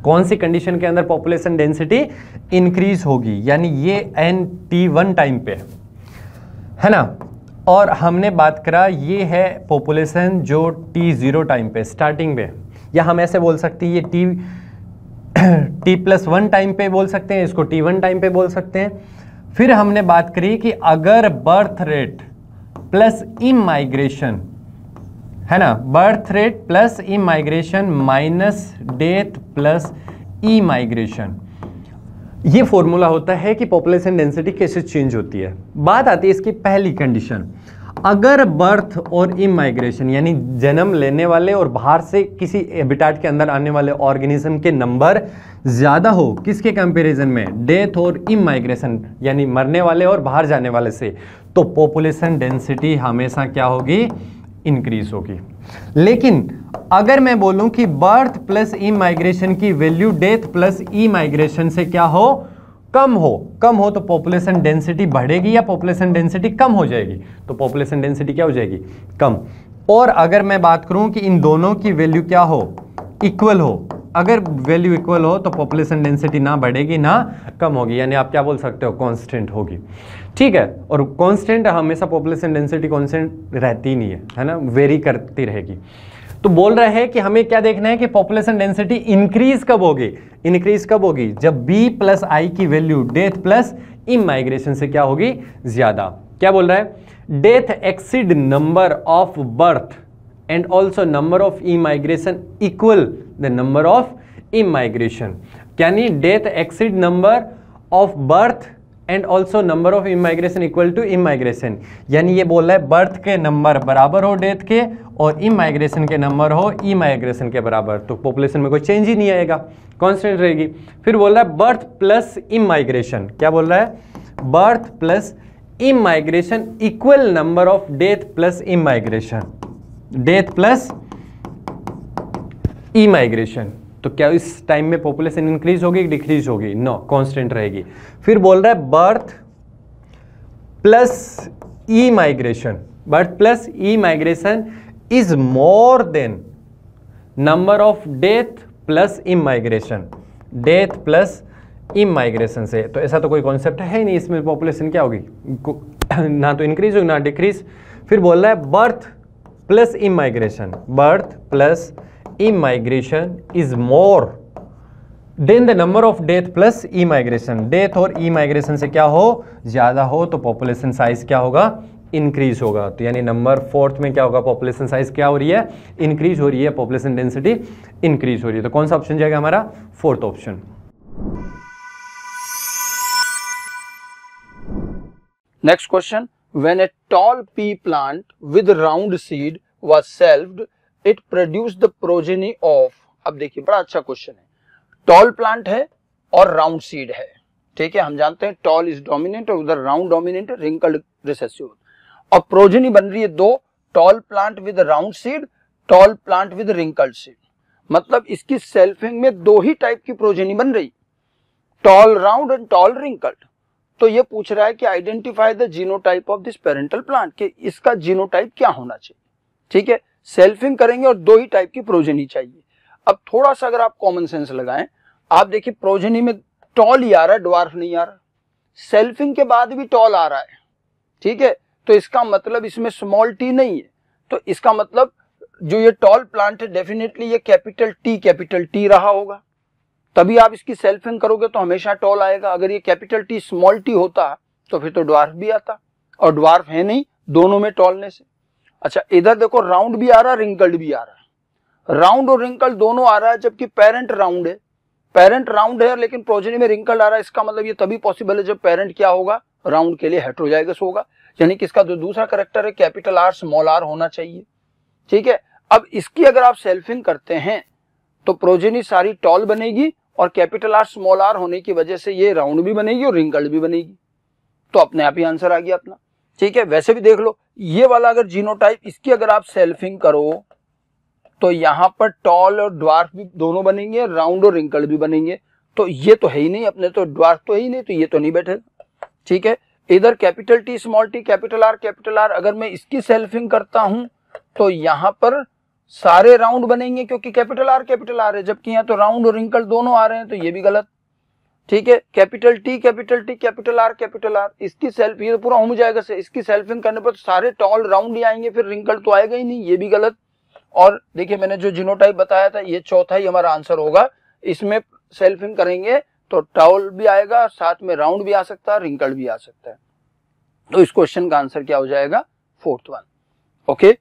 कौन सी कंडीशन के अंदर पॉपुलेशन डेंसिटी इंक्रीज होगी, यानी ये NT1 टाइम पे है ना। और हमने बात करा ये है पॉपुलेशन जो T0 टाइम पे स्टार्टिंग में, या हम ऐसे बोल सकते हैं ये T+1 टाइम पे बोल सकते हैं, इसको T1 टाइम पे बोल सकते हैं। फिर हमने बात करी कि अगर बर्थ रेट प्लस इमाइग्रेशन है ना, birth rate plus immigration minus death plus immigration, ये फॉर्मूला होता है कि पॉपुलेशन डेंसिटी कैसे चेंज होती है। बात आती है इसकी पहली कंडीशन, अगर बर्थ और इमाइग्रेशन यानी जन्म लेने वाले और बाहर से किसी हैबिटेट के अंदर आने वाले ऑर्गेनिज्म के नंबर ज़्यादा हो, किसके कंपैरिजन में, डेथ और इमाइग्रेशन यानी मरने वाले और बाहर जाने वाले से, तो पॉपुलेशन डेंसिटी हमेशा क्या होगी, इंक्रीज होगी। लेकिन अगर मैं बोलूं कि बर्थ प्लस इमाइग्रेशन की वैल्यू डेथ प्लस इमाइग्रेशन से क्या हो, कम हो तो पॉपुलेशन डेंसिटी बढ़ेगी या पॉपुलेशन डेंसिटी कम हो जाएगी, तो पॉपुलेशन डेंसिटी क्या हो जाएगी, कम। और अगर मैं बात करूं कि इन दोनों की वैल्यू क्या हो, इक्वल हो, अगर वैल्यू इक्वल हो तो पॉपुलेशन डेंसिटी ना बढ़ेगी ना कम होगी, यानी आप क्या बोल सकते हो, कांस्टेंट होगी। ठीक है, और कांस्टेंट हमेशा पॉपुलेशन डेंसिटी कांस्टेंट रहती नहीं है ना, वेरी करती रहेगी। तो बोल रहे हैं कि हमें क्या देखना है कि पॉपुलेशन डेंसिटी इंक्रीज कब होगी, जब B प्लस आई की वैल्यू डेथ प्लस इमाइग्रेशन से क्या होगी, ज्यादा। क्या बोल रहा है, death exceed number of birth and also number of immigration equal the number of immigration, यानी death exceed number of birth and also number of immigration equal to immigration, यानी ये बोल रहा है बर्थ के नंबर बराबर हो डेथ के और इमाइग्रेशन के नंबर हो इमाइग्रेशन के बराबर, तो पॉपुलेशन में कोई चेंज ही नहीं आएगा, कांस्टेंट रहेगी। फिर बोल रहा है बर्थ प्लस इमाइग्रेशन, क्या बोल रहा है, birth plus immigration equal number of death plus immigration, death plus immigration, तो क्या इस टाइम में पॉपुलेशन इंक्रीज होगी डिक्रीज होगी, नो, कांस्टेंट रहेगी। फिर बोल रहा है birth plus immigration, birth plus immigration is more than number of death plus immigration, death plus immigration से, तो ऐसा तो कोई कॉन्सेप्ट है ही नहीं, इसमें पॉपुलेशन क्या होगी, ना तो इंक्रीज होगी ना डिक्रीज। फिर बोल रहा है birth plus immigration, birth plus immigration is more than the number of death plus immigration, death और इमाइग्रेशन से क्या हो, ज्यादा हो, तो पॉपुलेशन साइज क्या होगा, इंक्रीज होगा। तो यानी नंबर 4 में क्या होगा, पॉपुलेशन साइज क्या हो रही है, इंक्रीज हो रही है, पॉपुलेशन डेंसिटी इंक्रीज हो रही है। तो कौन सा ऑप्शन जाएगा हमारा, 4th option. Next question, when a tall pea plant with round seed was shelved, it produced the progeny of, अब देखिए बड़ा अच्छा क्वेश्चन है, टॉल प्लांट है और राउंड सीड है, ठीक है, हम जानते हैं टॉल इज डोमिनेंट और उधर राउंड डोमिनेंट, रिंकल्ड रिसेसिव, और प्रोजेनी बन रही है दो, tall plant with round seed, tall plant with wrinkled seed, मतलब इसकी सेल्फिंग में दो ही टाइप की प्रोजेनी बन रही, tall round and tall wrinkled. तो ये पूछ रहा है कि identify the genotype of this parental plant, कि इसका जीनोटाइप क्या होना चाहिए, ठीक है। सेल्फिंग करेंगे और 2 ही टाइप की प्रोजेनी चाहिए। अब थोड़ा सा अगर आप कॉमन सेंस लगाएं, आप देखिए प्रोजेनी में टॉल ही आ रहा है, ड्वार्फ नहीं आ रहा। सेल्फिंग के बाद भी टॉल आ रहा है, ठीक है, तो इसका मतलब इसमें स्मॉल टी नहीं है। तो इसका मतलब जो ये टॉल प्लांट है डेफिनेटली ये कैपिटल टी रहा होगा, तभी आप इसकी सेल्फिंग करोगे तो हमेशा टॉल आएगा। अगर ये कैपिटल टी स्मॉल टी होता तो फिर तो ड्वार्फ भी आता, और ड्वार्फ है नहीं, दोनों में टॉलनेस है। अच्छा इधर देखो राउंड भी आ रहा है, रिंकल्ड भी आ रहा है। राउंड और रिंकल्ड दोनों आ रहा है, जबकि पेरेंट राउंड है। पेरेंट राउंड है लेकिन प्रोजेनी में रिंकल्ड आ रहा है। इसका मतलब ये तभी पॉसिबल है जब पेरेंट क्या होगा, राउंड के लिए हेटेरोजाइगस होगा, यानी कि इसका जो दूसरा कैरेक्टर है कैपिटल आर स्मॉल आर होना चाहिए, ठीक है। अब इसकी अगर आप सेल्फिंग करते हैं तो प्रोजेनी सारी टॉल बनेगी, और कैपिटल आर स्मॉल आर होने की वजह से ये राउंड भी बनेगी और रिंकल्ड भी बनेगी। तो अपने आप ही आंसर आ गया अपना, ठीक है। वैसे भी देख लो ये वाला अगर जीनोटाइप, इसकी अगर आप सेल्फिंग करो तो यहां पर टॉल और ड्वार्फ भी दोनों बनेंगे, राउंड और रिंकल्ड भी बनेंगे। तो ये तो है ही नहीं अपने, तो ड्वार्फ तो है ही नहीं, तो ये तो नहीं बैठेगा, ठीक है। इधर capital T small T capital R, अगर मैं इसकी सेल्फिंग करता हूं तो यहां पर सारे राउंड बनेंगे क्योंकि कैपिटल आर है, जबकि यहाँ तो राउंड और रिंकल्ड दोनों आ रहे हैं, तो ये भी गलत, ठीक है। कैपिटल टी कैपिटल आर, इसकी सेल्फ, ये तो पूरा हो जाएगा से, इसकी सेल्फिंग करने पर तो सारे टॉल राउंड ही आएंगे, फिर रिंकल्ड तो आएगा ही नहीं, ये भी गलत। और देखिए मैंने जो जीनोटाइप बताया था ये चौथा ही हमारा आंसर होगा। इसमें सेल्फिंग करेंगे तो टॉल भी आएगा, साथ में राउंड भी आ सकता है, रिंकल्ड भी आ सकता है। तो इस क्वेश्चन का आंसर क्या हो जाएगा, 4th वन, ओके।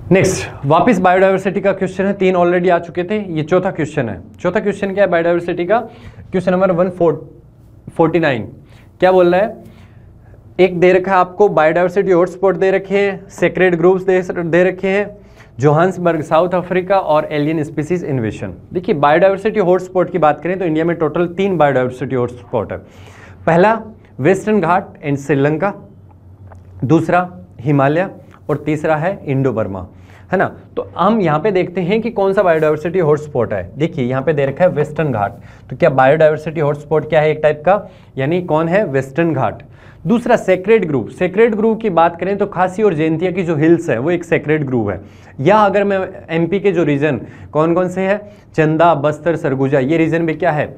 नेक्स्ट वापस बायोडाइवर्सिटी का क्वेश्चन है, 3 ऑलरेडी आ चुके थे, ये चौथा क्वेश्चन है। चौथा क्वेश्चन क्या है बायोडाइवर्सिटी का, क्वेश्चन नंबर 149। क्या बोल रहा है, एक दे रखा है आपको बायोडाइवर्सिटी हॉटस्पॉट दे रखे हैं, सेक्रेड ग्रुप्स दे रखे हैं, जोहान्सबर्ग साउथ अफ्रीका और एलियन स्पीसीज इन्वेशन। देखिए बायोडाइवर्सिटी हॉटस्पॉट की बात करें तो इंडिया में टोटल 3 बायोडाइवर्सिटी हॉटस्पॉट है। पहला वेस्टर्न घाट एंड श्रीलंका, दूसरा हिमालय, और तीसरा है इंडो बर्मा, है ना। तो हम यहाँ पे देखते हैं कि कौन सा बायोडाइवर्सिटी हॉटस्पॉट है। देखिए यहाँ पे दे रखा है वेस्टर्न घाट, तो क्या बायोडाइवर्सिटी हॉटस्पॉट क्या है, एक टाइप का, यानी कौन है, वेस्टर्न घाट। दूसरा सेक्रेड ग्रुप की बात करें तो खासी और जयंतिया की जो हिल्स है वो एक सेक्रेड ग्रुप है। या अगर मैं एमपी के जो रीजन कौन कौन से है, चंदा, बस्तर, सरगुजा, ये रीजन में क्या है,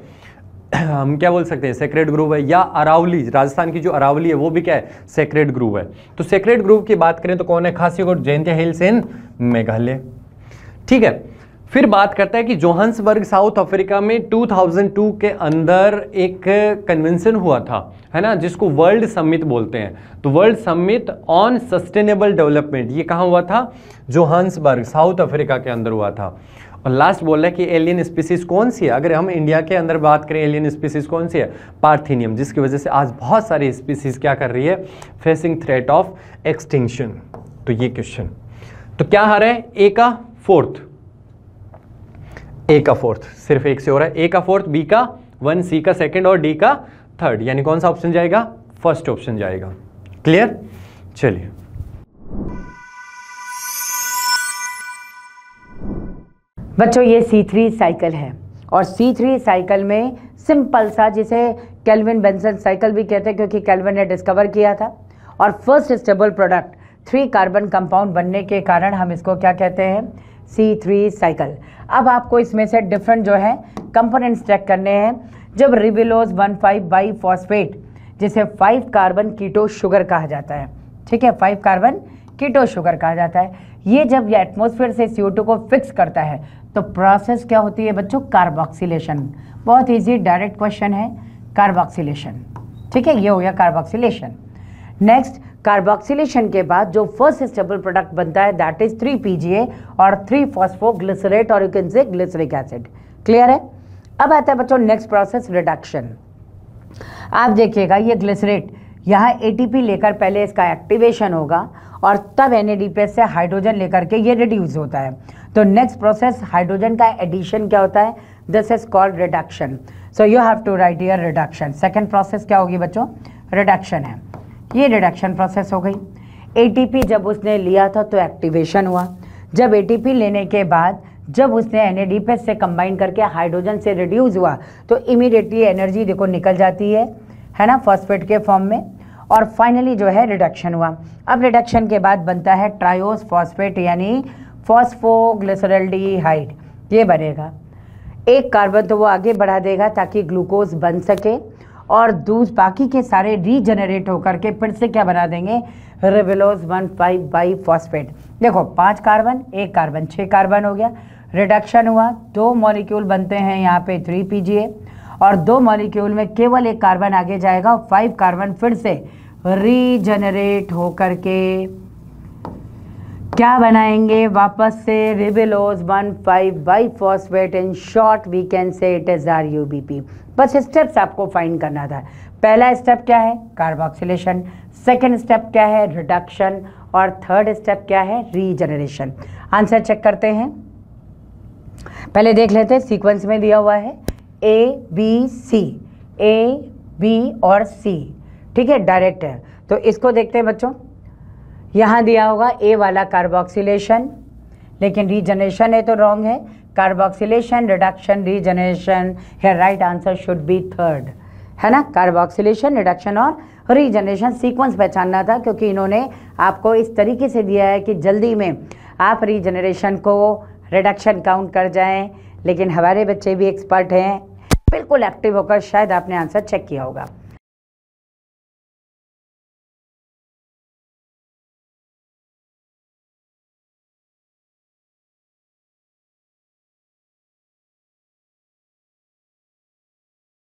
हम क्या बोल सकते हैं, सेक्रेड ग्रुप है। या अरावली, राजस्थान की जो अरावली है वो भी क्या है, सेक्रेड ग्रुप है। तो सेक्रेड ग्रुप की बात करें तो कौन है, खासी और जयंतिया हिल्स इन मेघालय, ठीक है। फिर बात करता है कि जोहान्सबर्ग साउथ अफ्रीका में 2002 के अंदर एक कन्वेंशन हुआ था, है ना, जिसको वर्ल्ड समिट बोलते हैं। तो world summit on sustainable development, ये कहाँ हुआ था, जोहान्सबर्ग साउथ अफ्रीका के अंदर हुआ था। और लास्ट बोल रहा है कि एलियन स्पीसीज कौन सी है, अगर हम इंडिया के अंदर बात करें एलियन स्पीसीज कौन सी है, पार्थेनियम, जिसकी वजह से आज बहुत सारी स्पीसीज क्या कर रही है, फेसिंग थ्रेट ऑफ एक्सटिंक्शन। तो ये क्वेश्चन, तो क्या हार है, ए का फोर्थ, सिर्फ एक से हो रहा है, ए का फोर्थ, बी का 1, सी का सेकंड और डी का थर्ड, यानी कौन सा ऑप्शन जाएगा, फर्स्ट ऑप्शन जाएगा। क्लियर, चलिए बच्चों ये C3 साइकिल है, और C3 साइकिल में सिंपल सा, जिसे केल्विन बेंसन साइकिल भी कहते हैं क्योंकि केल्विन ने डिस्कवर किया था, और first stable product 3 carbon compound बनने के कारण हम इसको क्या कहते हैं, C3 साइकिल। अब आपको इसमें से डिफरेंट जो है कंपोनेंट्स चेक करने हैं। जब रिबिलोज 1,5 बाई फॉस्फेट, जिसे 5 कार्बन कीटो शुगर कहा जाता है, ठीक है, 5 कार्बन कीटो शुगर कहा जाता है, ये जब ये एटमॉस्फेयर से CO2 को फिक्स करता है तो प्रोसेस क्या होती है बच्चों, कार्बोक्सिलेशन। बहुत इजी डायरेक्ट क्वेश्चन है, कार्बोक्सिलेशन, ठीक है, ये हो गया कार्बोक्सिलेशन। नेक्स्ट, कार्बोक्सिलेशन के बाद जो फर्स्ट स्टेबल प्रोडक्ट बनता है दैट इज 3PGA और 3-फॉस्फोग्लिसरेट, और you can say glyceric acid. Clear है। अब आता है बच्चों नेक्स्ट प्रोसेस, रिडक्शन। आप देखिएगा ये ग्लिसरेट यहाँ ATP लेकर पहले इसका एक्टिवेशन होगा और तब NADPH से हाइड्रोजन लेकर के ये रिड्यूस होता है। तो नेक्स्ट प्रोसेस हाइड्रोजन का एडिशन क्या होता है, this is called reduction. So you have to write here reduction. Second process क्या होगी बच्चों, रिडक्शन है, ये रिडक्शन प्रोसेस हो गई। ATP जब उसने लिया था तो एक्टिवेशन हुआ, जब ATP लेने के बाद जब उसने NADPH से कंबाइन करके हाइड्रोजन से रिड्यूस हुआ तो इमीडिएटली एनर्जी देखो निकल जाती है ना, फॉस्फेट के फॉर्म में, और फाइनली जो है रिडक्शन हुआ। अब रिडक्शन के बाद बनता है ट्रायोस फॉस्फेट यानी फॉस्फोग्लिसरल्डिहाइड, ये बनेगा। एक कार्बन तो वो आगे बढ़ा देगा ताकि ग्लूकोज बन सके, और बाकी के सारे रीजनरेट होकर के फिर से क्या बना देंगे, रिबेलोज 1,5 बाई फॉस्फेट। देखो 5 कार्बन 1 कार्बन 6 कार्बन हो गया, रिडक्शन हुआ, 2 मॉलिक्यूल बनते हैं यहाँ पे 3 PGA, और 2 मॉलिक्यूल में केवल 1 कार्बन आगे जाएगा और 5 कार्बन फिर से रीजनरेट होकर के क्या बनाएंगे, वापस से ribulose 1,5 bi phosphate. In short we can say it is RUBP। बस स्टेप्स आपको फाइंड करना था। पहला स्टेप क्या है, कार्बोक्सिलेशन, सेकेंड स्टेप क्या है, रिडक्शन, और थर्ड स्टेप क्या है, रीजनरेशन। आंसर चेक करते हैं, पहले देख लेते हैं। सीक्वेंस में दिया हुआ है ABC, A, B और C, ठीक है, डायरेक्ट है। तो इसको देखते हैं बच्चों, यहाँ दिया होगा A वाला कार्बोक्सिलेशन, लेकिन रीजनरेशन है तो रॉन्ग है। कार्बोक्सिलेशन, रिडक्शन, रीजनरेशन, है right answer should be third, है ना। कार्बोक्सिलेशन, रिडक्शन और रीजनरेशन सीक्वेंस पहचानना था, क्योंकि इन्होंने आपको इस तरीके से दिया है कि जल्दी में आप रीजनरेशन को रिडक्शन काउंट कर जाएं। लेकिन हमारे बच्चे भी एक्सपर्ट हैं, बिल्कुल एक्टिव होकर शायद आपने आंसर चेक किया होगा।